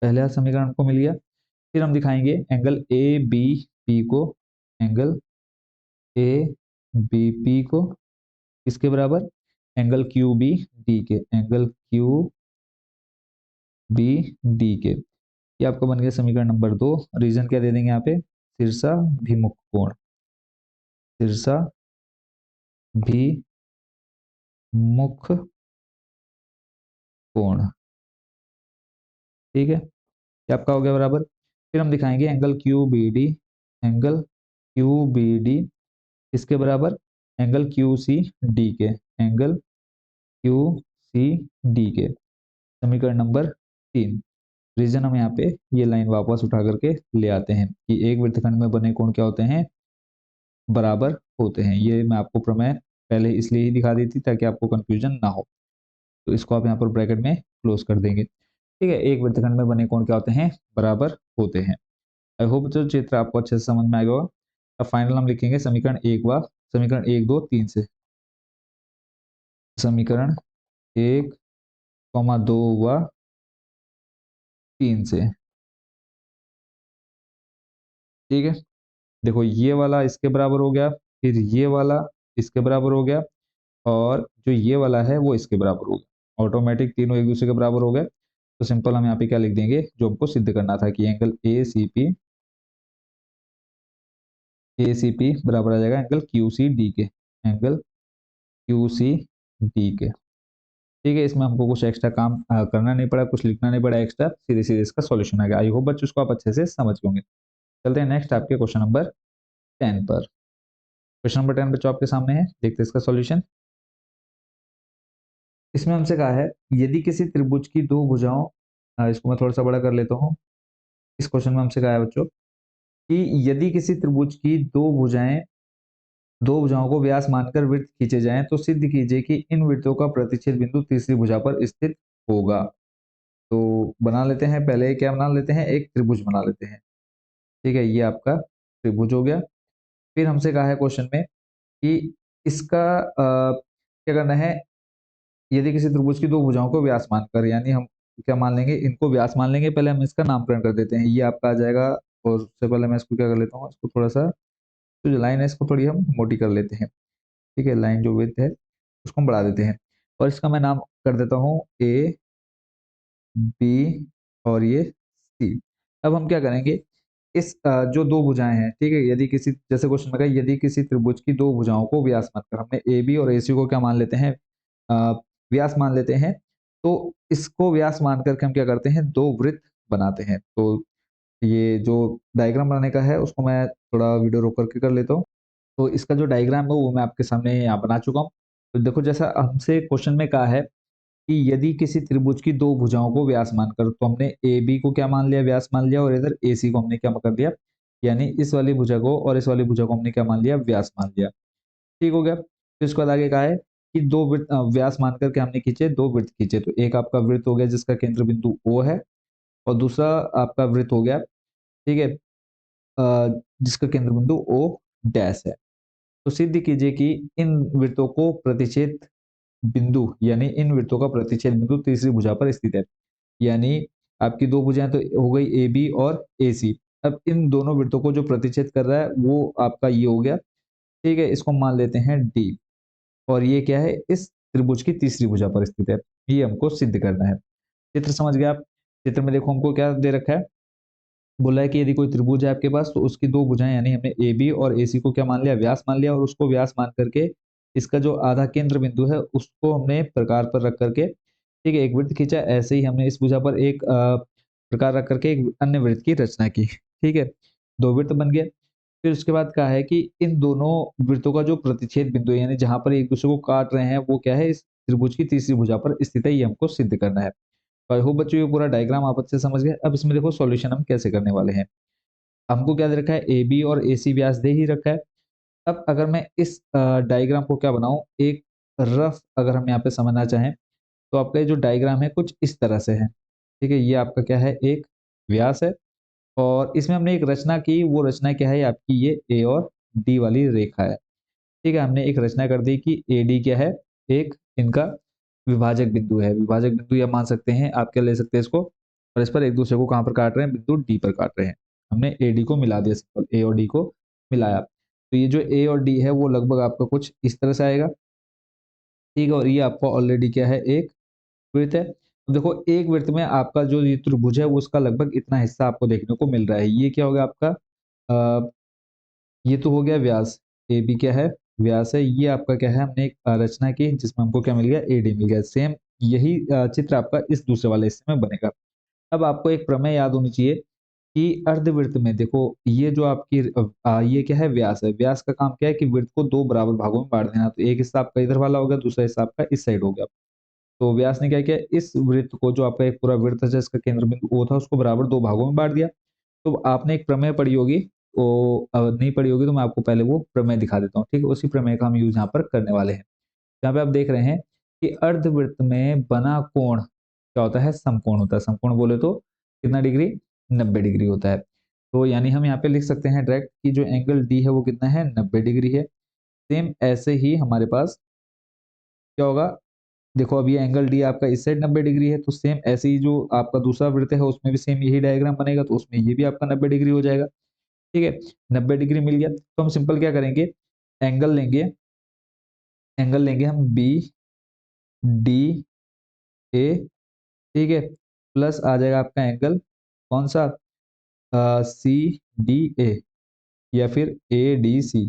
Speaker 1: पहले वाला समीकरण हमको मिल गया। फिर हम दिखाएंगे एंगल ए बी पी को, एंगल ए बी पी को किसके बराबर, एंगल क्यू बी डी के, एंगल क्यू बी डी के। ये आपका बन गया समीकरण नंबर 2। रीजन क्या दे देंगे यहाँ पे, शीर्षाभिमुख कोण, शीर्षाभिमुख कोण, ठीक है, ये आपका हो गया बराबर। फिर हम दिखाएंगे angle Q B D, angle Q B D इसके बराबर, एंगल क्यू सी डी के, एंगल क्यू सी डी के, समीकरण नंबर 3। रीजन हम यहाँ पे ये लाइन वापस उठा करके ले आते हैं कि एक वृत्तखंड में बने कोण क्या होते हैं, बराबर होते हैं। ये मैं आपको प्रमेय पहले इसलिए ही दिखा दी थी ताकि आपको कंफ्यूजन ना हो। तो इसको आप यहाँ पर ब्रैकेट में क्लोज कर देंगे, ठीक है। एक वृत्तखंड में बने कोण क्या होते हैं, बराबर होते हैं। आई होप जो चित्र आपको अच्छे से समझ में आएगा। अब फाइनल हम लिखेंगे समीकरण 1 व समीकरण 1 2 3 से, समीकरण 1, 2 व 3 से, ठीक है। देखो ये वाला इसके बराबर हो गया, फिर ये वाला इसके बराबर हो गया, और जो ये वाला है वो इसके बराबर हो गया। ऑटोमेटिक तीनों एक दूसरे के बराबर हो गए। तो सिंपल हम यहाँ पे क्या लिख देंगे, जो हमको सिद्ध करना था कि एंगल ए सी पी बराबर आ जाएगा एंगल क्यू सी डी के, एंगल क्यू सी डी के, ठीक है। इसमें हमको कुछ एक्स्ट्रा काम करना नहीं पड़ा, कुछ लिखना नहीं पड़ा एक्स्ट्रा, सीधे सीधे इसका सॉल्यूशन आ गया। आई होप बच्चों इसको आप अच्छे से समझ होंगे। चलते हैं नेक्स्ट आपके क्वेश्चन नंबर 10 पर। क्वेश्चन नंबर 10 बच्चों आपके सामने है, देखते हैं इसका सॉल्यूशन। इसमें हमसे कहा है यदि किसी त्रिभुज की दो भुजाओं, इसको मैं थोड़ा सा बड़ा कर लेता हूँ। इस क्वेश्चन में हमसे कहा है बच्चों कि यदि किसी त्रिभुज की दो भुजाओं को व्यास मानकर वृत्त खींचे जाएं तो सिद्ध कीजिए कि इन वृत्तों का प्रतिच्छेद बिंदु तीसरी भुजा पर स्थित होगा। तो बना लेते हैं, पहले क्या बना लेते हैं, एक त्रिभुज बना लेते हैं, ठीक है। ये आपका त्रिभुज हो गया। फिर हमसे कहा है क्वेश्चन में कि इसका क्या करना है, यदि किसी त्रिभुज की दो भुजाओं को व्यास मानकर, यानी हम क्या मान लेंगे, इनको व्यास मान लेंगे। पहले हम इसका नामकरण कर देते हैं, ये आपका आ जाएगा। और उससे पहले मैं इसको क्या कर लेता हूँ, इसको थोड़ा सा, तो जो लाइन है इसको थोड़ी हम मोटी कर लेते हैं, ठीक है। लाइन जो विड्थ है उसको हम बढ़ा देते हैं, और इसका मैं नाम कर देता हूँ ए बी और ये सी। अब हम क्या करेंगे, इस जो दो भुजाएं हैं, ठीक है, यदि किसी, जैसे क्वेश्चन में कहा यदि किसी त्रिभुज की दो भुजाओं को व्यास मानकर, हमने ए बी और ए सी को क्या मान लेते हैं, व्यास मान लेते हैं। तो इसको व्यास मान करके हम क्या करते हैं, दो वृत्त बनाते हैं। तो ये जो डायग्राम बनाने का है उसको मैं थोड़ा वीडियो रोक करके कर लेता हूँ। तो इसका जो डायग्राम है वो मैं आपके सामने यहाँ बना चुका हूँ। तो देखो जैसा हमसे क्वेश्चन में कहा है कि यदि किसी त्रिभुज की दो भुजाओं को व्यास मानकर, तो हमने ए बी को क्या मान लिया, व्यास मान लिया, और इधर ए सी को हमने क्या कर दिया, यानी इस वाली भुजा को और इस वाली भुजा को हमने क्या मान लिया, व्यास मान लिया, ठीक हो गया। तो इसके बाद आगे कहा है कि दो वृत्त व्यास मान करके हमने खींचे, दो वृत्त खींचे। तो एक आपका वृत्त हो गया जिसका केंद्र बिंदु O है, और दूसरा आपका वृत्त हो गया, ठीक है, जिसका केंद्र बिंदु O डैश है। तो सिद्ध कीजिए कि इन वृत्तों को प्रतिच्छेद बिंदु, यानी इन वृत्तों का प्रतिच्छेद बिंदु तीसरी भुजा पर स्थित है। यानी आपकी दो भुजाएं तो हो गई ए बी और ए सी। अब इन दोनों वृत्तों को जो प्रतिच्छेद कर रहा है वो आपका ये हो गया, ठीक है। इसको मान लेते हैं डी, और ये क्या है, इस त्रिभुज की तीसरी भुजा पर स्थित है। ये हमको सिद्ध करना है। चित्र समझ गए आप। चित्र में देखो हमको क्या दे रखा है, बोला है कि यदि कोई त्रिभुज है आपके पास तो उसकी दो भुजाएं, यानी हमने ए बी और ए सी को क्या मान लिया, व्यास मान लिया, और उसको व्यास मान करके इसका जो आधा केंद्र बिंदु है उसको हमने प्रकार पर रख करके, ठीक है, एक वृत्त खींचा। ऐसे ही हमने इस भुजा पर एक प्रकार रख करके एक अन्य वृत्त की रचना की, ठीक है। दो वृत्त बन गए। फिर उसके बाद कहा है कि इन दोनों वृत्तों का जो प्रतिच्छेद बिंदु है, यानी जहां पर एक दूसरे को काट रहे हैं, वो क्या है, इस त्रिभुज की तीसरी भुजा पर स्थित है। ये हमको सिद्ध करना है। तो आई होप बच्चों ये पूरा डायग्राम आप अच्छे से समझ गए। अब इसमें देखो सॉल्यूशन हम कैसे करने वाले हैं। हमको क्या दे रखा है, ए बी और ए सी व्यास दे ही रखा है। अब अगर मैं इस डायग्राम को क्या बनाऊं, एक रफ अगर हम यहाँ पे समझना चाहें, तो आपका ये जो डायग्राम है कुछ इस तरह से है, ठीक है। ये आपका क्या है, एक व्यास है, और इसमें हमने एक रचना की। वो रचना क्या है आपकी, ये ए और डी वाली रेखा है, ठीक है। हमने एक रचना कर दी कि ए डी क्या है, एक इनका विभाजक बिंदु है। विभाजक बिंदु या मान सकते हैं आप, क्या ले सकते हैं इसको, परस्पर एक दूसरे को कहाँ पर काट रहे हैं, बिंदु डी पर काट रहे हैं। हमने ए डी को मिला दिया, सिंपल ए और डी को मिलाया, तो ये जो ए और डी है वो लगभग आपका कुछ इस तरह से आएगा, ठीक है। और ये आपका ऑलरेडी क्या है, एक वृत्त है। तो देखो एक वृत्त में आपका जो ये त्रिभुज है वो उसका लगभग इतना हिस्सा आपको देखने को मिल रहा है। ये क्या होगा आपका, ये तो हो गया व्यास, ए बी क्या है, व्यास है। ये आपका क्या है, हमने एक रचना की जिसमें हमको क्या मिल गया, ए डी मिल गया। सेम यही चित्र आपका इस दूसरे वाले हिस्से में बनेगा। अब आपको एक प्रमेय याद होनी चाहिए कि अर्धवृत्त में देखो, ये जो आपकी ये क्या है, व्यास है। व्यास का काम क्या है कि वृत्त को दो बराबर भागों में बांट देना। तो एक हिस्सा आपका इधर वाला हो गया, दूसरा हिस्सा आपका इस साइड हो गया। तो व्यास ने क्या किया, इस वृत्त को, जो आपका एक पूरा वृत्त है जिसका केंद्र बिंदु O था, उसको बराबर दो भागों में बांट दिया। तो आपने एक प्रमेय पढ़ी होगी, वो नहीं पढ़ी होगी तो मैं आपको पहले वो प्रमेय दिखा देता हूँ, ठीक है। उसी प्रमेय का हम यूज यहाँ पर करने वाले हैं। यहाँ पे आप देख रहे हैं कि अर्धवृत्त में बना कोण क्या होता है, समकोण होता है। समकोण बोले तो कितना डिग्री, 90 डिग्री होता है। तो यानी हम यहाँ पे लिख सकते हैं डायरेक्ट कि जो एंगल डी है वो कितना है, 90 डिग्री है। सेम ऐसे ही हमारे पास क्या होगा, देखो अब ये एंगल डी आपका इस साइड 90 डिग्री है, तो सेम ऐसे ही जो आपका दूसरा वृत्त है उसमें भी सेम यही डायग्राम बनेगा, तो उसमें ये भी आपका 90 डिग्री हो जाएगा, ठीक है। 90 डिग्री मिल गया तो हम सिंपल क्या करेंगे, एंगल लेंगे, एंगल लेंगे हम बी डी ए, ठीक है, प्लस आ जाएगा आपका एंगल कौन सा, सी डी ए, या फिर ए डी सी,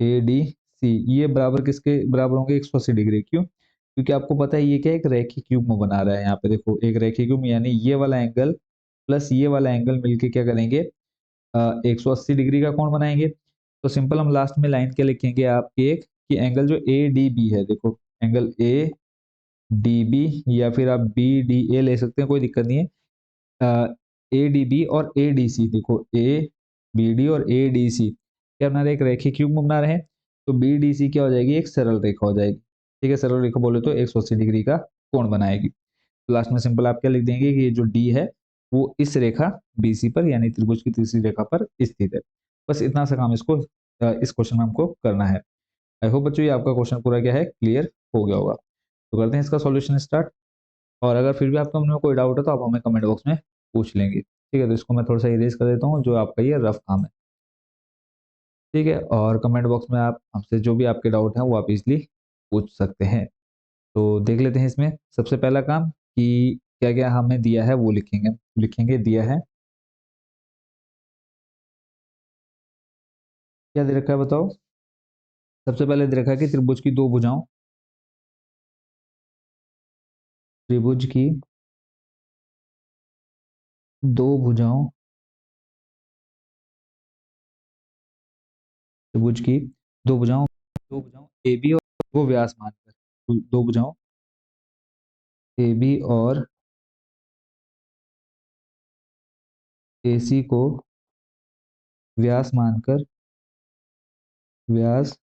Speaker 1: ए डी सी। ये बराबर किसके बराबर होंगे, 180 डिग्री। क्यों, क्योंकि आपको पता है ये क्या है, एक रेखी क्यूब में बना रहा है। यहाँ पे देखो एक रेखी क्यूब, यानी ये वाला एंगल प्लस ये वाला एंगल मिलके क्या करेंगे, 180 डिग्री का कोण बनाएंगे। तो सिंपल हम लास्ट में लाइन क्या लिखेंगे आप, एक कि एंगल जो ए डी बी है, देखो एंगल ए डी बी, या फिर आप बी डी ए ले सकते हैं, कोई दिक्कत नहीं है। ए डी बी और ए डी सी, देखो ए बी डी और ए डी सी क्या बना रहे, एक रेखी क्यूब में बना रहे हैं। तो बी डी सी क्या हो जाएगी, एक सरल रेखा हो जाएगी, ठीक है। सरल रेखा बोले तो 180 डिग्री का कोण बनाएगी। तो लास्ट में सिंपल आप क्या लिख देंगे कि ये जो डी है वो इस रेखा बीसी पर, यानी त्रिभुज की तीसरी रेखा पर स्थित है। बस इतना सा काम इसको इस क्वेश्चन में हमको करना है। आई होप बच्चों ये आपका क्वेश्चन पूरा क्या है, क्लियर हो गया होगा। तो करते हैं इसका सॉल्यूशन स्टार्ट। और अगर फिर भी आपका मन में कोई डाउट है तो आप हमें कमेंट बॉक्स में पूछ लेंगे, ठीक है। तो इसको मैं थोड़ा सा इरेज कर देता हूँ, जो आपका ये रफ काम है, ठीक है। और कमेंट बॉक्स में आप हमसे जो भी आपके डाउट हैं वो आप इजली पूछ सकते हैं। तो देख लेते हैं इसमें सबसे पहला काम कि क्या क्या हमें दिया है वो लिखेंगे, लिखेंगे दिया है, क्या दे रखा है बताओ। सबसे पहले दे रखा है कि त्रिभुज की दो भुजाओं, त्रिभुज की दो भुजाओं, त्रिभुज की दो भुजाओं ए बी और वो व्यास मानकर, दो भुजाओं ए बी और ए सी को व्यास मानकर, व्यास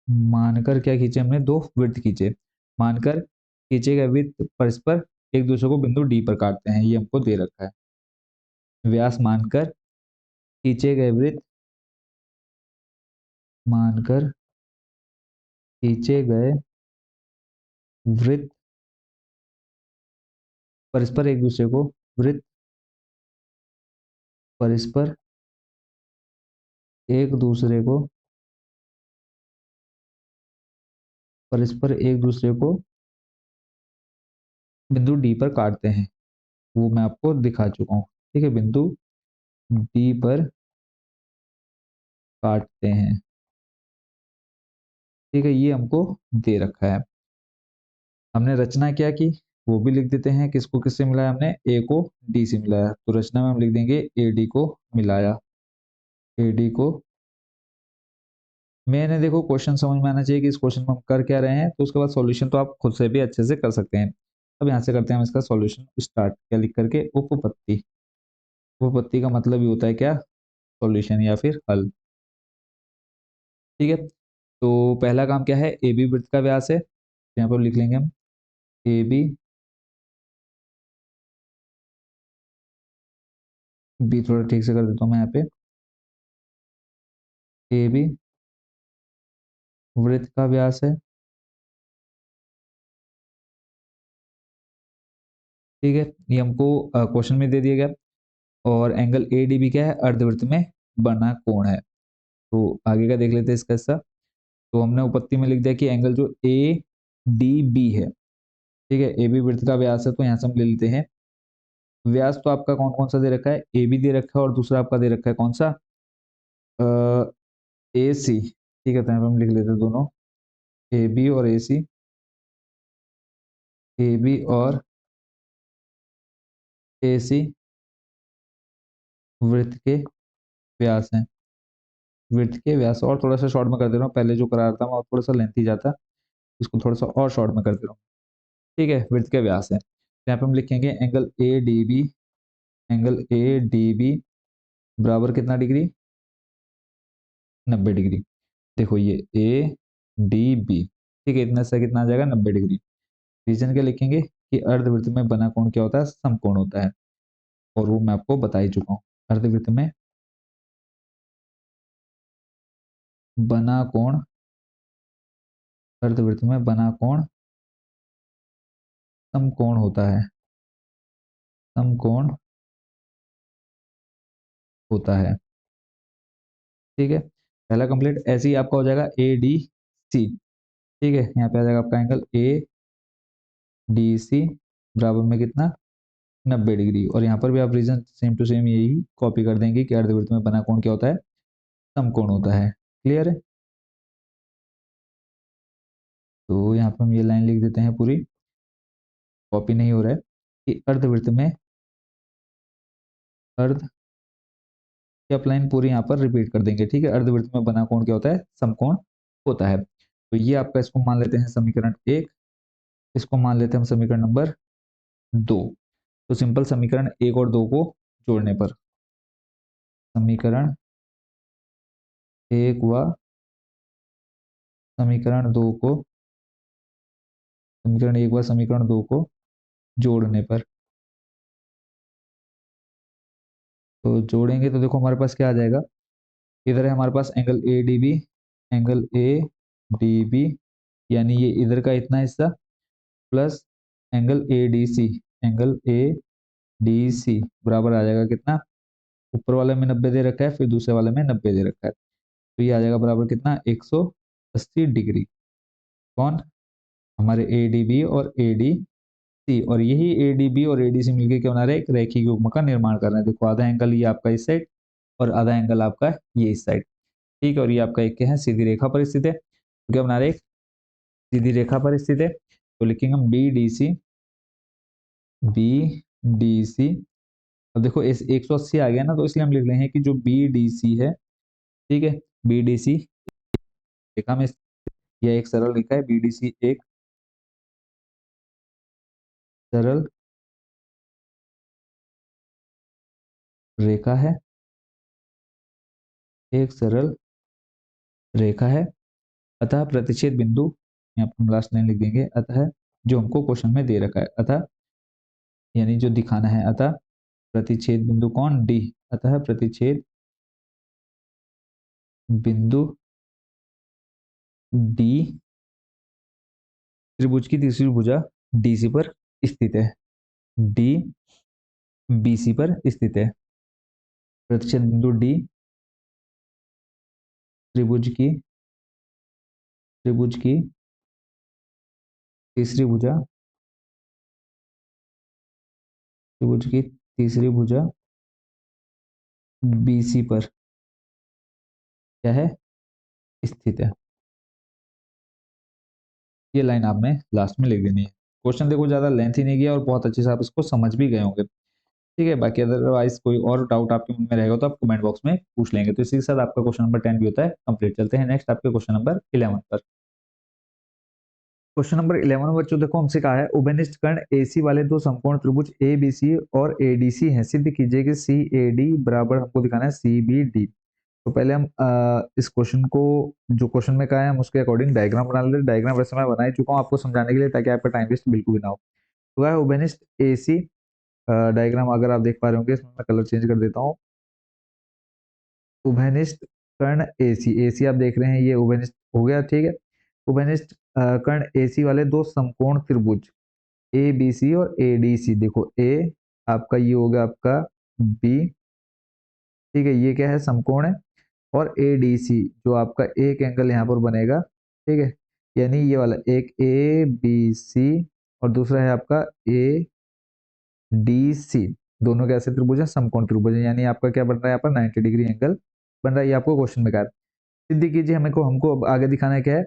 Speaker 1: मानकर क्या खींचे हमने, दो वृत्त खींचे। मानकर खींचे गए वृत्त परस्पर एक दूसरे को बिंदु डी पर काटते हैं, ये हमको दे रखा है। व्यास मानकर खींचे गए वृत्त, मानकर खींचे गए वृत्त परस्पर एक दूसरे को, वृत्त परस्पर एक दूसरे को, परस्पर एक दूसरे को बिंदु डी पर काटते हैं। वो मैं आपको दिखा चुका हूँ, ठीक है। बिंदु डी पर काटते हैं, ठीक है। ये हमको दे रखा है। हमने रचना क्या की वो भी लिख देते हैं, किसको किससे मिलाया हमने, ए को डी से मिलाया। तो रचना में हम लिख देंगे ए डी को मिलाया, ए डी को। मैंने देखो क्वेश्चन समझ में आना चाहिए कि इस क्वेश्चन में हम कर क्या रहे हैं, तो उसके बाद सॉल्यूशन तो आप खुद से भी अच्छे से कर सकते हैं। अब यहाँ से करते हैं हम इसका सॉल्यूशन स्टार्ट, क्या लिख करके, उपपत्ति। उपपत्ति का मतलब ही होता है क्या, सॉल्यूशन या फिर हल, ठीक है। तो पहला काम क्या है, ए बी वृत्त का व्यास है, यहाँ पर लिख लेंगे हम ए बी, बी थोड़ा ठीक से कर देता हूँ मैं यहाँ पे, ए बी वृत्त का व्यास है, ठीक है, ये हमको क्वेश्चन में दे दिया गया। और एंगल ए डी बी क्या है, अर्धवृत्त में बना कोण है। तो आगे का देख लेते हैं इसका हिस्सा। तो हमने उपपत्ति में लिख दिया कि एंगल जो ए डी बी है, ठीक है, ए बी वृत्त का व्यास है, तो यहाँ से हम ले लेते हैं व्यास। तो आपका कौन कौन सा दे रखा है, ए बी दे रखा है और दूसरा आपका दे रखा है कौन सा, ए सी। ठीक है, तो यहाँ पे हम लिख लेते हैं दोनों, ए बी और ए सी, ए बी और ए सी वृत्त के व्यास हैं, वृत्त के व्यास। और थोड़ा सा शॉर्ट में कर दे रहा हूँ, पहले जो करा रहा था मैं थोड़ा सा लेंथी जाता, इसको थोड़ा सा और शॉर्ट में कर दे रहा हूँ। ठीक है, वृत्त के व्यास है, यहाँ पे हम लिखेंगे angle A D B, angle A D B बराबर कितना डिग्री, 90 डिग्री। देखो ये ए डी बी, ठीक है, इतना सा कितना आ जाएगा, 90 डिग्री। रीजन क्या लिखेंगे कि अर्धवृत्त में बना कोण क्या होता है, समकोण होता है, और वो मैं आपको बता ही चुका हूँ। अर्धवृत्त में बना कोण, अर्धवृत्त में बना कोण समकोण होता है, समकोण होता है। ठीक है, पहला कंप्लीट। ऐसे ही आपका हो जाएगा ए डी सी। ठीक है, यहाँ पे आ जाएगा आपका एंगल ए डी सी बराबर में कितना, 90 डिग्री। और यहाँ पर भी आप रीजन सेम टू सेम यही कॉपी कर देंगे कि अर्धवृत्त में बना कोण क्या होता है, समकोण होता है। क्लियर है, तो यहाँ पर हम ये लाइन लिख देते हैं पूरी, कॉपी नहीं हो रहा है, कि अर्धवृत्त में, अर्ध की अपलाइन पूरी यहाँ पर रिपीट कर देंगे। ठीक है, अर्धवृत्त में बना कोण क्या होता है, समकोण होता है। तो ये आपका, इसको मान लेते हैं समीकरण 1, इसको मान लेते हैं हम समीकरण नंबर 2। तो सिंपल समीकरण 1 और 2 को जोड़ने पर, समीकरण 1 व समीकरण 2 को, समीकरण 1 व समीकरण 2 को जोड़ने पर, तो जोड़ेंगे तो देखो हमारे पास क्या आ जाएगा, इधर है हमारे पास angle A D B, angle A D B, यानी ये इधर का इतना हिस्सा, plus angle A D C, angle A D C बराबर आ जाएगा कितना, ऊपर वाले में 90 दे रखा है, फिर दूसरे वाले में 90 दे रखा है, तो ये आ जाएगा बराबर कितना, 180 डिग्री। कौन, हमारे ए डी बी और ए डी सी। और यही ए डी बी और ए डी सी मिलकर क्या बना रहे हैं, एक रेखीय युग्म का निर्माण कर रहे हैं। देखो आधा एंगल ये आपका इस साइड और आधा एंगल आपका ये इस साइड। ठीक है, और ये आपका एक क्या है, सीधी रेखा पर स्थित है। तो क्या बना रहे हैं, सीधी रेखा पर स्थित है। तो लिखेंगे हम B D C, B D C. अब देखो इस 180 आ गया ना, तो इसलिए हम लिख रहे हैं कि जो बी डी सी है, ठीक है, बी डी सी रेखा में, यह एक सरल रेखा है, बी डी सी एक सरल रेखा है, एक सरल रेखा है। अतः प्रतिच्छेद बिंदु, यहाँ पर हम लास्ट लाइन लिख देंगे, अतः जो हमको क्वेश्चन में दे रखा है, अतः यानी जो दिखाना है, अतः प्रतिच्छेद बिंदु कौन, डी, अतः प्रतिच्छेद बिंदु डी त्रिभुज की तीसरी भुजा डीसी पर स्थित है, डी बीसी पर स्थित है। प्रतिच्छेद बिंदु डी त्रिभुज की, त्रिभुज की तीसरी भुजा, त्रिभुज की तीसरी भुजा बीसी पर क्या है, स्थित है। ये लाइन आपने लास्ट में लिख देनी है। क्वेश्चन देखो ज्यादा लेंथ ही नहीं गया और बहुत अच्छे से आप इसको समझ भी गए होंगे। ठीक है, बाकी अदरवाइज कोई और डाउट आपके मन में रहेगा तो आप कमेंट बॉक्स में पूछ लेंगे। तो इसी के साथ आपका क्वेश्चन नंबर 10 भी होता है कंप्लीट। चलते हैं नेक्स्ट आपके क्वेश्चन नंबर 11 पर। क्वेश्चन नंबर 11 में बच्चों देखो हमसे कहा है, उभयनिष्ठ कर्ण एसी वाले दो समकोण त्रिभुज ए बी सी और ए डी सी है, सिद्ध कीजिए कि सी ए डी बराबर, हमको दिखाना है सी बी डी। तो पहले हम इस क्वेश्चन को, जो क्वेश्चन में कहा है हम उसके अकॉर्डिंग डायग्राम बना लेते हैं। डायग्राम वैसे मैं बना ही चुका हूँ आपको समझाने के लिए, ताकि आपका टाइम वेस्ट बिल्कुल भी ना हो। तो है उभयनिष्ठ एसी डायग्राम, अगर आप देख पा रहे होंगे, इसमें मैं कलर चेंज कर देता हूँ। उभयनिष्ठ कर्ण एसी, एसी आप देख रहे हैं, ये उभयनिष्ठ हो गया। ठीक है, उभयनिष्ठ कर्ण एसी वाले दो समकोण त्रिभुज ए बी सी और ए डी सी। देखो ए आपका ये होगा आपका बी, ठीक है, ये क्या है समकोण है, और ए डी सी जो आपका एक एंगल यहाँ पर बनेगा, ठीक है, यानी ये वाला एक ए बी सी और दूसरा है आपका ए डी सी, दोनों कैसे त्रिभुज है, समकोण त्रिभुज है, यानी आपका क्या बन रहा है यहाँ पर 90 डिग्री एंगल बन रहा है। ये आपको क्वेश्चन में कहा है। सिद्ध कीजिए, हमें को हमको अब आगे दिखाना है क्या है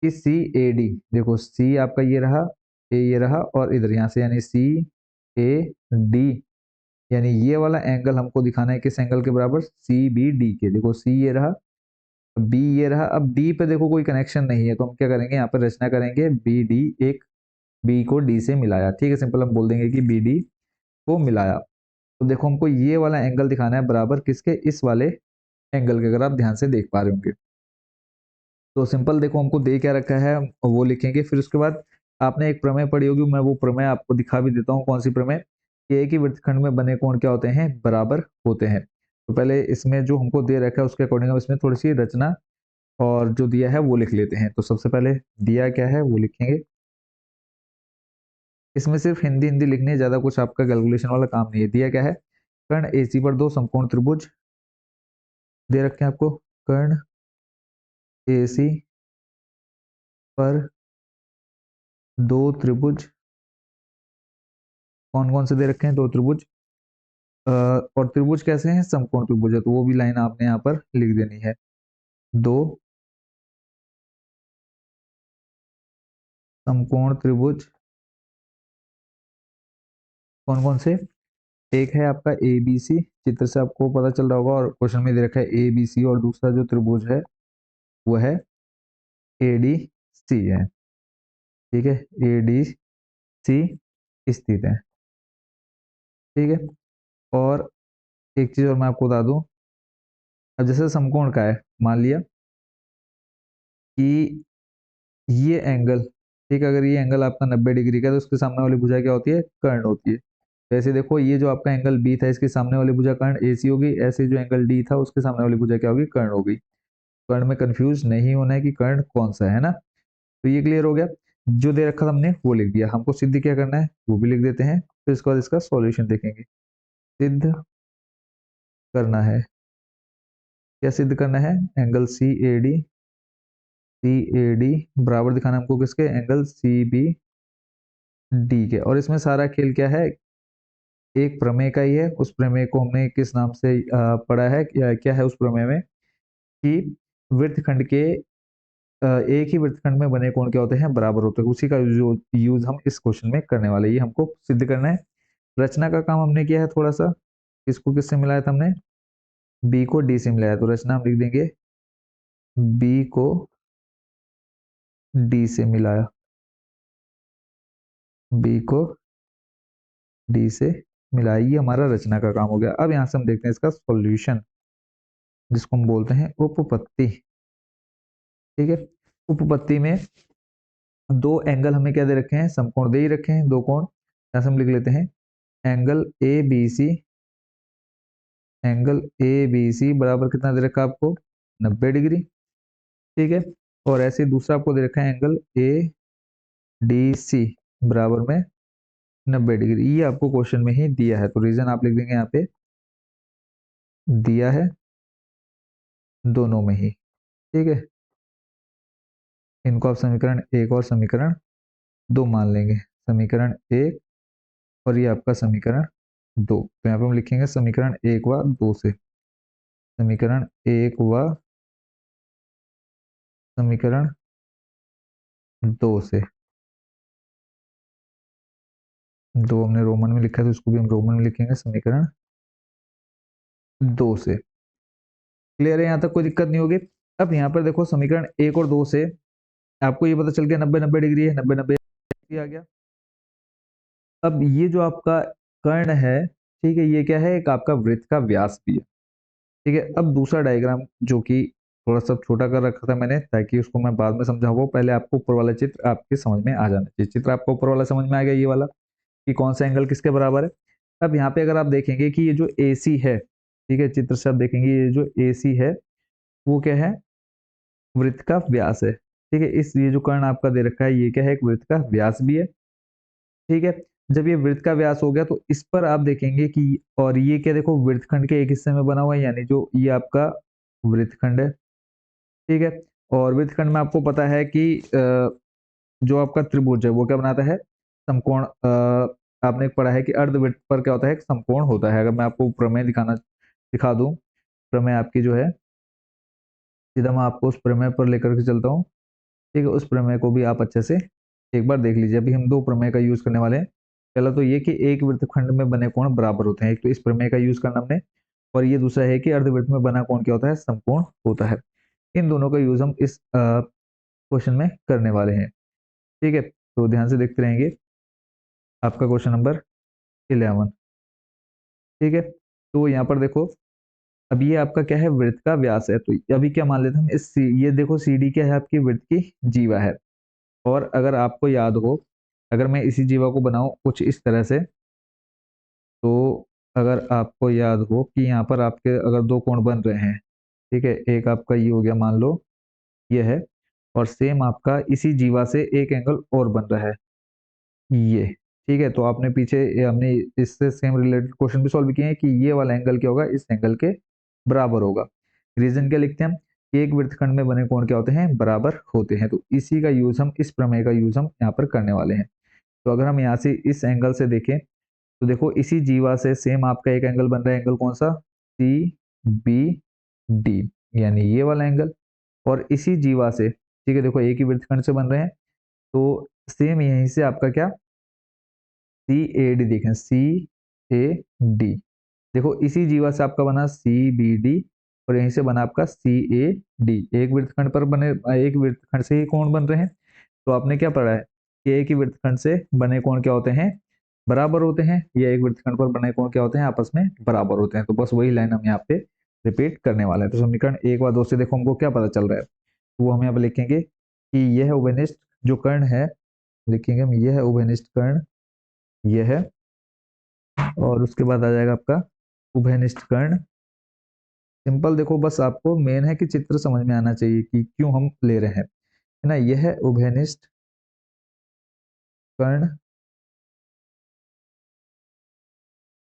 Speaker 1: कि सी ए डी, देखो सी आपका ये रहा, ए ये रहा और इधर यहाँ से यानी सी ए डी, यानी ये वाला एंगल हमको दिखाना है किस एंगल के बराबर, सी बी डी के। देखो सी ये रहा, बी ये रहा, अब डी पे देखो कोई कनेक्शन नहीं है तो हम क्या करेंगे यहाँ पर रचना करेंगे बी डी, एक बी को डी से मिलाया, ठीक है, सिंपल हम बोल देंगे कि बी डी को मिलाया। तो देखो हमको ये वाला एंगल दिखाना है बराबर किसके, इस वाले एंगल के, अगर आप ध्यान से देख पा रहे होंगे। तो सिंपल देखो हमको दे क्या रखा है वो लिखेंगे, फिर उसके बाद आपने एक प्रमेय पढ़ी होगी, मैं वो प्रमेय आपको दिखा भी देता हूँ। कौन सी प्रमेय, कि एक ही वृत्तखंड में बने कोण क्या होते हैं, बराबर होते हैं। तो पहले इसमें जो हमको दे रखा है उसके अकॉर्डिंग हम इसमें थोड़ी सी रचना और जो दिया है वो लिख लेते हैं। तो सबसे पहले दिया क्या है वो लिखेंगे, इसमें सिर्फ हिंदी हिंदी लिखनी है, ज्यादा कुछ आपका कैलकुलेशन वाला काम नहीं है। दिया क्या है, कर्ण एसी पर दो समकोण त्रिभुज दे रखे हैं आपको, कर्ण एसी पर दो त्रिभुज, कौन कौन से दे रखे हैं, दो त्रिभुज, और त्रिभुज कैसे हैं, समकोण त्रिभुज है, तो वो भी लाइन आपने यहाँ पर लिख देनी है। दो समकोण त्रिभुज कौन कौन से, एक है आपका ए बी सी, चित्र से आपको पता चल रहा होगा और क्वेश्चन में दे रखा है ए बी सी, और दूसरा जो त्रिभुज है वो है ए डी सी है, ठीक है, ए डी सी स्थित है, ठीक है। और एक चीज और मैं आपको बता दूं, अब जैसे समकोण का है, मान लिया कि ये एंगल, ठीक है, अगर ये एंगल आपका 90 डिग्री का है तो उसके सामने वाली भुजा क्या होती है, कर्ण होती है। वैसे देखो ये जो आपका एंगल बी था इसके सामने वाली भुजा कर्ण ए सी होगी, ऐसे जो एंगल डी था उसके सामने वाली भुजा क्या होगी, कर्ण होगी। कर्ण में कंफ्यूज नहीं होना है कि कर्ण कौन सा है ना। तो ये क्लियर हो गया, जो दे रखा था हमने वो लिख दिया, हमको सिद्ध क्या करना है वो भी लिख देते हैं, फिर इसके बाद इसका सॉल्यूशन देखेंगे। सिद्ध करना है, क्या सिद्ध करना है, एंगल सी ए डी बराबर दिखाना हमको किसके, एंगल सी बी डी के। और इसमें सारा खेल क्या है, एक प्रमेय का ही है, उस प्रमेय को हमने किस नाम से पढ़ा है, क्या है उस प्रमेय में कि वृत्तखंड के एक ही वृत्तखंड में बने कोण क्या होते हैं, बराबर होते हैं, उसी का जो यूज हम इस क्वेश्चन में करने वाले, ये हमको सिद्ध करना है। रचना का काम हमने किया है थोड़ा सा, किसको किससे मिलाया था हमने, बी को डी से मिलाया, तो रचना हम लिख देंगे बी को डी से मिलाया, बी को डी से मिलाया, ये हमारा रचना का काम हो गया। अब यहां से हम देखते हैं इसका सॉल्यूशन, जिसको हम बोलते हैं उपपत्ति, ठीक है। उपपत्ति में दो एंगल हमें क्या दे रखे हैं, समकोण दे ही रखे हैं, दो कोण, यहां से हम लिख लेते हैं angle A B C, angle A B C बराबर कितना दे रखा है आपको, 90 डिग्री, ठीक है। और ऐसे दूसरा आपको दे रखा है एंगल ए डी सी बराबर में 90 डिग्री, ये आपको क्वेश्चन में ही दिया है, तो रीजन आप लिख देंगे यहाँ पे, दिया है दोनों में ही, ठीक है। इनको आप समीकरण एक और समीकरण दो मान लेंगे, समीकरण एक और ये आपका समीकरण दो। तो यहाँ पे हम लिखेंगे समीकरण एक व दो से, समीकरण एक व समीकरण दो से, दो हमने रोमन में लिखा है तो इसको भी हम रोमन में लिखेंगे, समीकरण दो से। क्लियर है, यहाँ तक कोई दिक्कत नहीं होगी। अब यहाँ पर देखो समीकरण एक और दो से आपको ये पता चल गया 90 डिग्री है, 90 आ गया। अब ये जो आपका कर्ण है, ठीक है, ये क्या है, एक आपका वृत्त का व्यास भी है, ठीक है। अब दूसरा डायग्राम जो कि थोड़ा सा छोटा कर रखा था मैंने ताकि उसको मैं बाद में समझाऊंगा, पहले आपको ऊपर वाला चित्र आपके समझ में आ जाना चाहिए। चित्र आपको ऊपर वाला समझ में आ गया, ये वाला कि कौन सा एंगल किसके बराबर है। अब यहाँ पे अगर आप देखेंगे कि ये जो ए सी है, ठीक है, चित्र से आप देखेंगे ये जो ए सी है वो क्या है, वृत्त का व्यास है, ठीक है। इस ये जो कर्ण आपका दे रखा है ये क्या है, एक वृत्त का व्यास भी है, ठीक है। जब ये वृत्त का व्यास हो गया तो इस पर आप देखेंगे कि, और ये क्या, देखो वृत्तखंड के एक हिस्से में बना हुआ है, यानी जो ये आपका वृत्तखंड है। ठीक है। और वृत्तखंड में आपको पता है कि जो आपका त्रिभुज है वो क्या बनाता है, समकोण। आपने पढ़ा है कि अर्धवृत्त पर क्या होता है, एक समकोण होता है। अगर मैं आपको प्रमेय दिखा दूं, प्रमेय आपकी जो है, सीधा मैं आपको उस प्रमेय पर लेकर के चलता हूँ। ठीक है, उस प्रमेय को भी आप अच्छे से एक बार देख लीजिए। अभी हम दो प्रमेय का यूज करने वाले हैं। पहला तो ये कि एक वृत्तखंड में बने कोण बराबर होते हैं, एक तो इस प्रमेय का यूज करना हमने, और ये दूसरा है कि अर्धवृत्त में बना कोण क्या होता है, समकोण होता है। इन दोनों का यूज हम इस क्वेश्चन में करने वाले हैं। ठीक है, तो ध्यान से देखते रहेंगे। आपका क्वेश्चन नंबर 11। ठीक है, तो यहाँ पर देखो, अब ये आपका क्या है, वृत्त का व्यास है। तो अभी क्या मान लेते हैं हम, ये देखो सी डी क्या है, आपकी वृत्त की जीवा है। और अगर आपको याद हो, अगर मैं इसी जीवा को बनाऊं कुछ इस तरह से, तो अगर आपको याद हो कि यहाँ पर आपके अगर दो कोण बन रहे हैं, ठीक है, एक आपका ये हो गया, मान लो ये है, और सेम आपका इसी जीवा से एक एंगल और बन रहा है, ये। ठीक है, तो आपने पीछे हमने इससे सेम रिलेटेड क्वेश्चन भी सॉल्व किए हैं कि ये वाला एंगल क्या होगा, इस एंगल के बराबर होगा। रीजन क्या लिखते हैं हम, कि एक वृत्तखंड में बने कोण क्या होते हैं, बराबर होते हैं। तो इसी का यूज हम, इस प्रमेय का यूज हम यहाँ पर करने वाले हैं। तो अगर हम यहाँ से इस एंगल से देखें, तो देखो इसी जीवा से सेम आपका एक एंगल बन रहा है, एंगल कौन सा, सी बी डी, यानी ये वाला एंगल। और इसी जीवा से, ठीक है, देखो एक ही वृत्तखंड से बन रहे हैं, तो सेम यहीं से आपका क्या, सी ए डी देखें, सी ए डी, देखो इसी जीवा से आपका बना सी बी डी, और यहीं से बना आपका सी ए डी। एक वृत्तखंड पर बने, एक वृत्तखंड से ही कोण बन रहे हैं। तो आपने क्या पढ़ा है कि एक ही वृत्तखंड से बने कोण क्या होते हैं, बराबर होते हैं, या एक वृत्तखंड पर बने कोण क्या होते हैं, आपस में बराबर होते हैं। तो बस वही लाइन हम यहाँ पे रिपीट करने वाले हैं। तो समीकरण 1 व 2 से देखो हमको क्या पता चल रहा है, तो वो हम यहाँ पे लिखेंगे कि यह उभयनिष्ठ जो कर्ण है, लिखेंगे हम यह उभयनिष्ठ कर्ण, यह है, और उसके बाद आ जाएगा आपका उभयनिष्ठ कर्ण। सिंपल, देखो बस आपको मेन है कि चित्र समझ में आना चाहिए कि क्यों हम ले रहे हैं, है ना। यह उभयनिष्ठ कर्ण,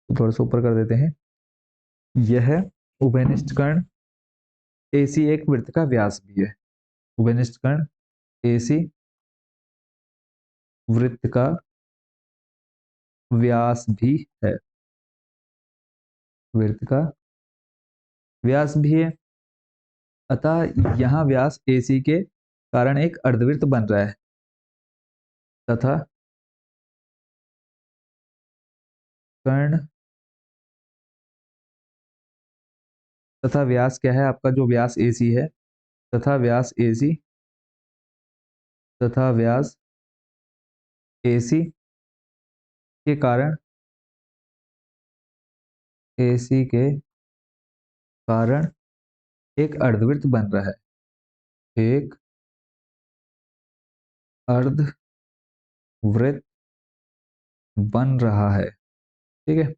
Speaker 1: तो थोड़ा सा ऊपर कर देते हैं, यह उभयनिष्ठ कर्ण एसी एक वृत्त का व्यास भी है। उभयनिष्ठ कर्ण एसी वृत्त का व्यास भी है, वृत्त का व्यास भी है। अतः यहाँ व्यास एसी के कारण एक अर्धवृत्त बन रहा है, तथा कर्ण, तथा व्यास क्या है आपका, जो व्यास एसी है, तथा व्यास एसी, तथा व्यास एसी के कारण, एसी के कारण एक अर्धवृत्त बन रहा है, एक अर्धवृत्त बन रहा है। ठीक है,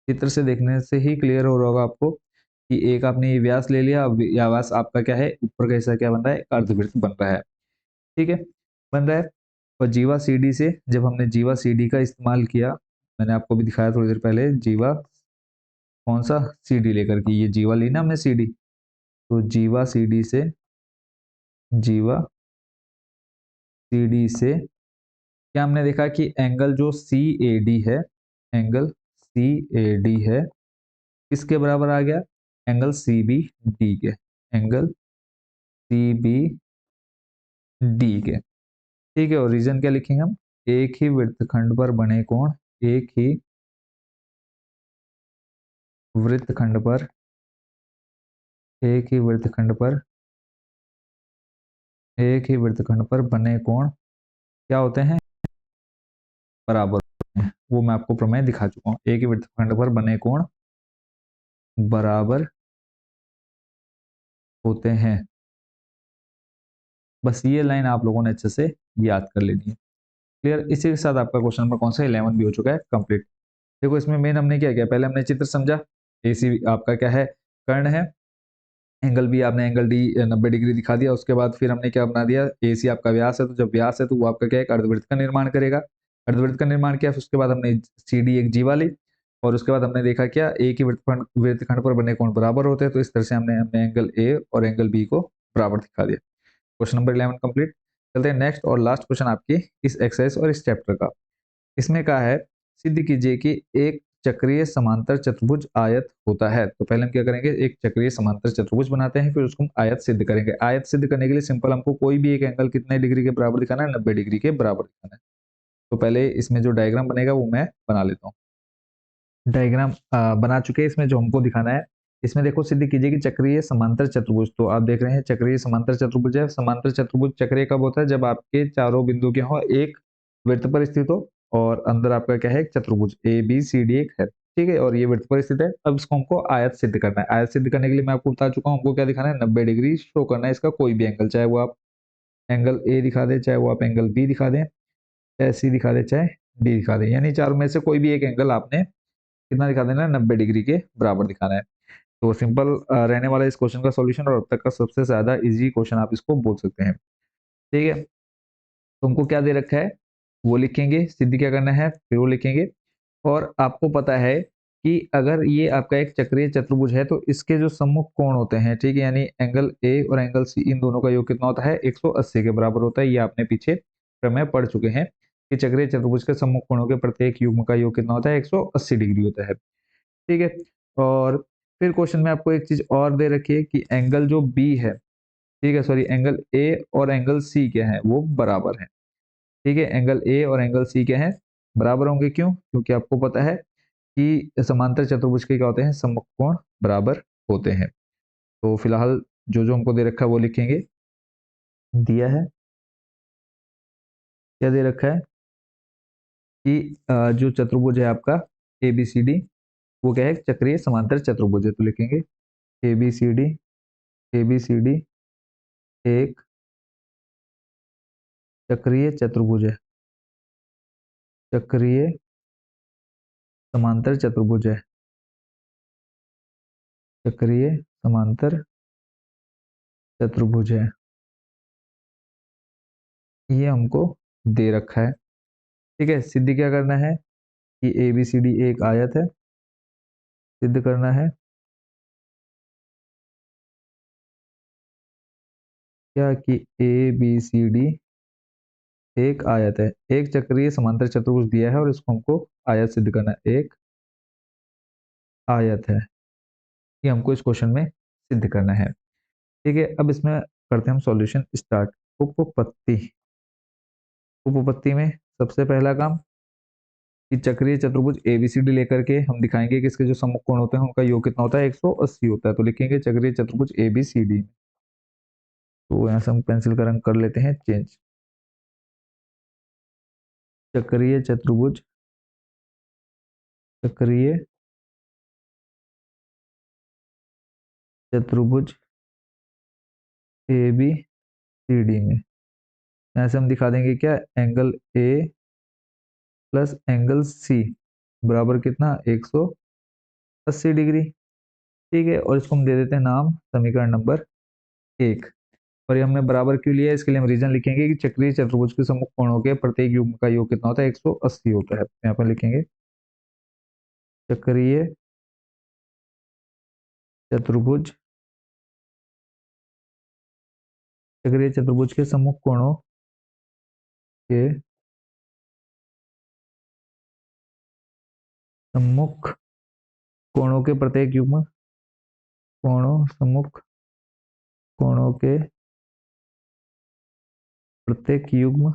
Speaker 1: चित्र से देखने से ही क्लियर हो रहा होगा आपको कि एक आपने ये व्यास ले लिया, या व्यास आपका क्या है, ऊपर का हिस्सा क्या बन रहा है, एक अर्धवृत्त बन रहा है। ठीक है, बन रहा है। और जीवा सीडी से, जब हमने जीवा सीडी का इस्तेमाल किया, मैंने आपको भी दिखाया थोड़ी देर पहले, जीवा कौन सा, सीडी लेकर के, ये जीवा ली ना हमने सीडी, तो जीवा सीडी से, जीवा सीडी से क्या हमने देखा कि एंगल जो सी ए डी है, एंगल सी ए डी है, किसके बराबर आ गया, एंगल सी बी डी के, एंगल सी बी डी के। ठीक है, और रीजन क्या लिखेंगे हम, एक ही वृत्तखंड पर बने कोण, एक ही वृत्तखंड पर, एक ही वृत्तखंड पर, एक ही वृत्तखंड पर बने कोण क्या होते हैं, बराबर होते हैं। वो मैं आपको प्रमेय दिखा चुका हूँ, एक ही वृत्तखंड पर बने कोण बराबर होते हैं। बस ये लाइन आप लोगों ने अच्छे से याद कर लेनी है। क्लियर, इसी के साथ आपका क्वेश्चन नंबर कौन सा, 11 भी हो चुका है कंप्लीट। देखो इसमें मेन हमने क्या किया, पहले हमने चित्र समझा, एसी आपका क्या है, कर्ण है, एंगल भी आपने एंगल डी 90 डिग्री दिखा दिया। उसके बाद फिर हमने क्या बना दिया, एसी आपका व्यास है, तो जब व्यास है तो वो आपका क्या है, एक अर्धवृत्त का निर्माण करेगा। अर्धवृत्त का निर्माण किया, फिर उसके बाद हमने सी डी एक जीवा ली, और उसके बाद हमने देखा क्या एक ही वृत्तखंड पर बने कोण बराबर होते हैं, तो इस तरह से हमने एंगल ए और एंगल बी को बराबर दिखा दिया। Question number 11 complete. चलते हैं नेक्स्ट और लास्ट क्वेश्चन आपकी इस एक्सरसाइज और इस चैप्टर का। इसमें कहा है सिद्ध कीजिए कि एक चक्रीय समांतर चतुर्भुज आयत होता है। तो पहले हम क्या करेंगे, एक चक्रीय समांतर चतुर्भुज बनाते हैं, फिर उसको हम आयत सिद्ध करेंगे। आयत सिद्ध करने के लिए सिंपल हमको कोई भी एक एंगल कितने डिग्री के बराबर दिखाना है, 90 डिग्री के बराबर दिखाना है। तो पहले इसमें जो डायग्राम बनेगा वो मैं बना लेता हूँ। डायग्राम बना चुके हैं। इसमें जो हमको दिखाना है, इसमें देखो सिद्ध कीजिए कि चक्रीय समांतर चतुर्भुज, तो आप देख रहे हैं चक्रीय समांतर चतुर्भुज है। समांतर चतुर्भुज चक्रीय कब होता है, जब आपके चारों बिंदु क्या हो, एक वृत्त पर स्थित हो और अंदर आपका क्या है, एक चतुर्भुज ए बी सी डी एक है, ठीक है, और ये वृत्त पर स्थित है। अब इसको हमको आयत सिद्ध करना है। आयत सिद्ध करने के लिए मैं आपको बता चुका हूँ, हमको क्या दिखाना है, 90 डिग्री शो करना है इसका कोई भी एंगल, चाहे वो आप एंगल ए दिखा दें, चाहे वो आप एंगल बी दिखा दें, चाहे सी दिखा दें, चाहे डी दिखा दें, यानी चारों में से कोई भी एक एंगल आपने कितना दिखा देना है, 90 डिग्री के बराबर दिखाना है। तो सिंपल रहने वाला इस क्वेश्चन का सॉल्यूशन, और अब तक का सबसे ज्यादा इजी क्वेश्चन आप इसको बोल सकते हैं, ठीक है। तो हमको क्या दे रखा है वो लिखेंगे, सिद्ध क्या करना है फिर वो लिखेंगे। और आपको पता है कि अगर ये आपका एक चक्रीय चतुर्भुज है तो इसके जो सम्मुख कोण होते हैं, ठीक है, यानी एंगल ए और एंगल सी, इन दोनों का योग कितना होता है, 180 के बराबर होता है। ये आपने पीछे प्रमेय पढ़ चुके हैं कि चक्रीय चतुर्भुज के सम्मुख कोणों के प्रत्येक युग्म का योग कितना होता है, 180 डिग्री होता है, ठीक है। और फिर क्वेश्चन में आपको एक चीज और दे रखी है कि एंगल जो बी है, ठीक है, सॉरी, एंगल ए और एंगल सी क्या है, वो बराबर है, ठीक है। एंगल ए और एंगल सी क्या है, बराबर होंगे, क्यों, क्योंकि आपको पता है कि समांतर चतुर्भुज के क्या होते हैं, सम्मुख कोण बराबर होते हैं। तो फिलहाल जो जो हमको दे रखा है वो लिखेंगे। दिया है, क्या दे रखा है कि जो चतुर्भुज है आपका ए बी सी डी, वो क्या है, चक्रीय समांतर चतुर्भुज है। तो लिखेंगे A B C D, A B C D एक चक्रीय चतुर्भुज है, चक्रीय समांतर चतुर्भुज है, चक्रीय समांतर चतुर्भुज है, ये हमको दे रखा है, ठीक है। सिद्ध क्या करना है कि ए बी सी डी एक आयत है, सिद्ध करना है क्या कि ए बी सी डी एक आयत है, एक चक्रीय समांतर चतुर्भुज दिया है और इसको हमको आयत सिद्ध करना है, एक आयत है, ये हमको इस क्वेश्चन में सिद्ध करना है, ठीक है। अब इसमें करते हैं हम सॉल्यूशन स्टार्ट। उपपत्ति, उपपत्ति में सबसे पहला काम कि चक्रीय चतुर्भुज एबीसीडी लेकर के हम दिखाएंगे कि इसके जो सम्मुख कोण होते हैं उनका योग कितना होता है, 180 होता है। तो लिखेंगे चक्रीय चतुर्भुज एबीसीडी। तो यहाँ से हम पेंसिल का रंग कर लेते हैं चेंज। चक्रीय चतुर्भुज, चक्रीय चतुर्भुज ए बी सी डी में यहाँ से हम दिखा देंगे क्या, angle A plus angle C बराबर कितना, 180 डिग्री, ठीक है। और इसको हम दे देते हैं नाम समीकरण नंबर 1। और ये हमने बराबर क्यों लिया है, इसके लिए हम रीजन लिखेंगे कि चक्रीय चतुर्भुज के सम्मुख कोणों के प्रत्येक युग्म का योग कितना होता है, 180 होता है। यहाँ पर लिखेंगे चक्रीय चतुर्भुज, चक्रीय चतुर्भुज के सम्मुख कोणों के सम्मुख कोणों के प्रत्येक युग्म, कोणों सम्मुख कोणों के प्रत्येक युग्म,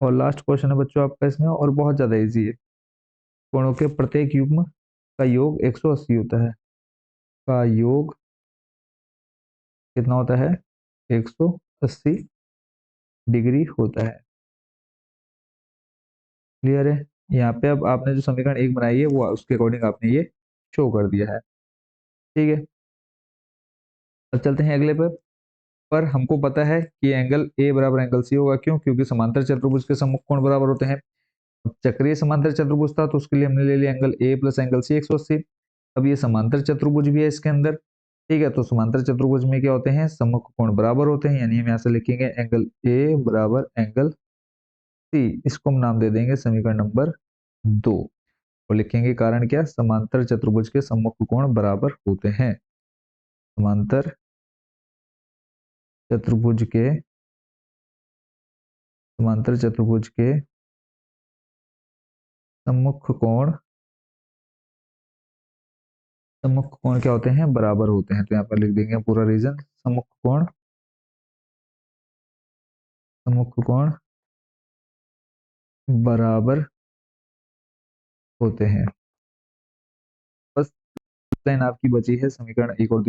Speaker 1: और लास्ट क्वेश्चन है बच्चों आपका इसमें, और बहुत ज्यादा इजी है, कोणों के प्रत्येक युग्म का योग 180 होता है, का योग कितना होता है, 180 डिग्री होता है। क्लियर है। यहाँ पे अब आपने जो समीकरण 1 बनाई है वो उसके अकॉर्डिंग आपने ये शो कर दिया है, ठीक है। अब चलते हैं अगले पर हमको पता है कि एंगल ए बराबर एंगल सी होगा, क्यों, क्योंकि समांतर चतुर्भुज के सम्मुख कोण बराबर होते हैं। अब चक्रीय समांतर चतुर्भुज था तो उसके लिए हमने ले लिया angle A plus angle C 180। अब ये समांतर चतुर्भुज भी है इसके अंदर, ठीक है। तो समांतर चतुर्भुज में क्या होते हैं, सम्मुख कोण बराबर होते हैं, यानी हम यहाँ से लिखेंगे एंगल ए बराबर एंगल सी, इसको हम नाम दे देंगे समीकरण नंबर 2 और लिखेंगे कारण क्या, समांतर चतुर्भुज के सम्मुख कोण बराबर होते हैं। समांतर चतुर्भुज के समांतर चतुर्भुज के सम्मुख कोण क्या होते हैं, बराबर होते हैं। तो यहाँ पर लिख देंगे पूरा रीजन, सम्मुख कोण बराबर होते हैं। बस लाइन आपकी बची है, समीकरण एक और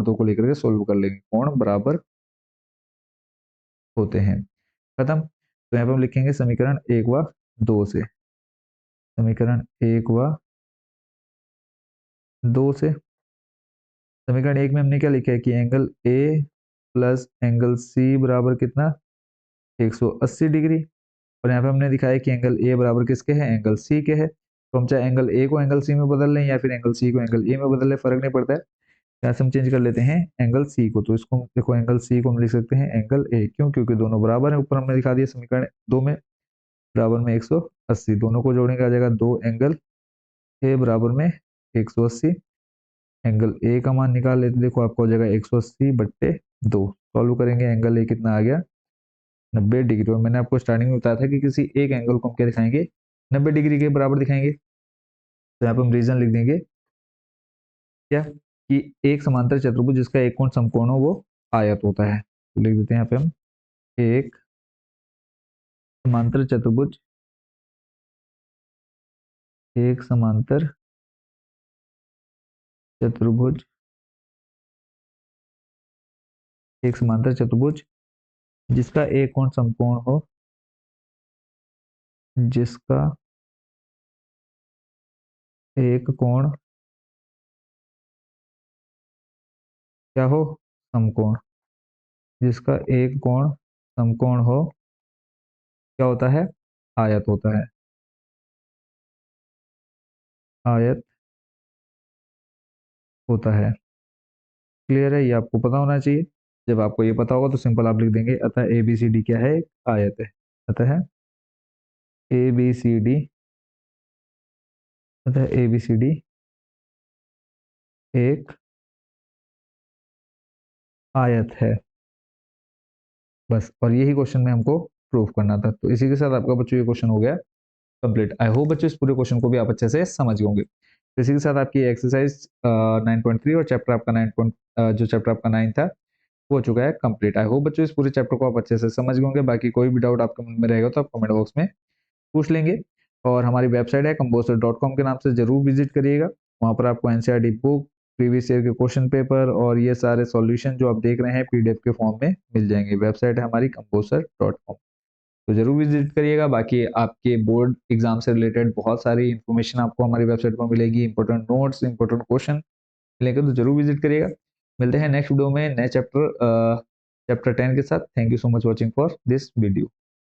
Speaker 1: दो को लेकर के सोल्व कर लेंगे, कोण बराबर होते हैं, खत्म। तो यहाँ पर हम लिखेंगे समीकरण एक व दो से, समीकरण एक व दो से। समीकरण एक में हमने क्या लिखा है कि angle A plus angle C बराबर कितना, 180 डिग्री। और यहाँ पे हमने दिखाया कि एंगल ए बराबर किसके है, एंगल सी के है। तो हम चाहे एंगल ए को एंगल सी में बदल लें या फिर एंगल सी को एंगल ए में बदल लें, फर्क नहीं पड़ता है। यहाँ से हम चेंज कर लेते हैं एंगल सी को, तो इसको देखो एंगल सी को हम लिख सकते हैं एंगल ए, क्यों, क्योंकि दोनों बराबर है। ऊपर हमने दिखा दिया समीकरण दो में, बराबर में 180, दोनों को जोड़ने का आ जाएगा दो एंगल ए बराबर में 180। एंगल ए का मान निकाल लेते, देखो आपको हो जाएगा 180/2। सॉल्व करेंगे, एंगल ए कितना आ गया, 90 डिग्री। और मैंने आपको स्टार्टिंग में बताया था कि किसी एक एंगल को हम क्या दिखाएंगे, 90 डिग्री के बराबर दिखाएंगे। तो यहाँ पे हम रीजन लिख देंगे क्या, कि एक समांतर चतुर्भुज जिसका एक कोण समकोण हो वो आयत होता है। तो लिख देते हैं यहाँ पे हम, एक समांतर चतुर्भुज, एक समांतर चतुर्भुज, एक समांतर चतुर्भुज जिसका एक कोण समकोण हो, जिसका एक कोण क्या हो, समकोण, जिसका एक कोण समकोण हो, क्या होता है, आयत होता है, आयत होता है। क्लियर है, ये आपको पता होना चाहिए। जब आपको ये पता होगा तो सिंपल आप लिख देंगे अतः ए बी सी डी क्या है, एक आयत है। अतः ए बी सी डी, अतः ए बी सी डी एक आयत है, बस। और यही क्वेश्चन में हमको प्रूव करना था। तो इसी के साथ आपका बच्चों ये क्वेश्चन हो गया कंप्लीट। आई होप बच्चों इस पूरे क्वेश्चन को भी आप अच्छे से समझ गए होंगे। तो इसी के साथ आपकी एक्सरसाइज 9.3 और चैप्टर आपका 9. जो चैप्टर आपका 9 था हो चुका है कंप्लीट। आई होप बच्चों इस पूरे चैप्टर को आप अच्छे से समझ गए होंगे। बाकी कोई भी डाउट आपके मन में रहेगा तो आप कमेंट बॉक्स में पूछ लेंगे। और हमारी वेबसाइट है composer.com के नाम से जरूर विजिट करिएगा। वहाँ पर आपको एनसीईआरटी बुक, प्रीवियस ईयर के क्वेश्चन पेपर और ये सारे सॉल्यूशन जो आप देख रहे हैं पीडीएफ के फॉर्म में मिल जाएंगे। वेबसाइट है हमारी composer.com, तो जरूर विजिट करिएगा। बाकी आपके बोर्ड एग्जाम से रिलेटेड बहुत सारी इन्फॉर्मेशन आपको हमारी वेबसाइट पर मिलेगी, इंपॉर्टेंट नोट्स, इंपॉर्टेंट क्वेश्चन मिलेंगे, तो जरूर विजिट करिएगा। मिलते हैं नेक्स्ट वीडियो में नए चैप्टर 10 के साथ। Thank you so much watching for this video.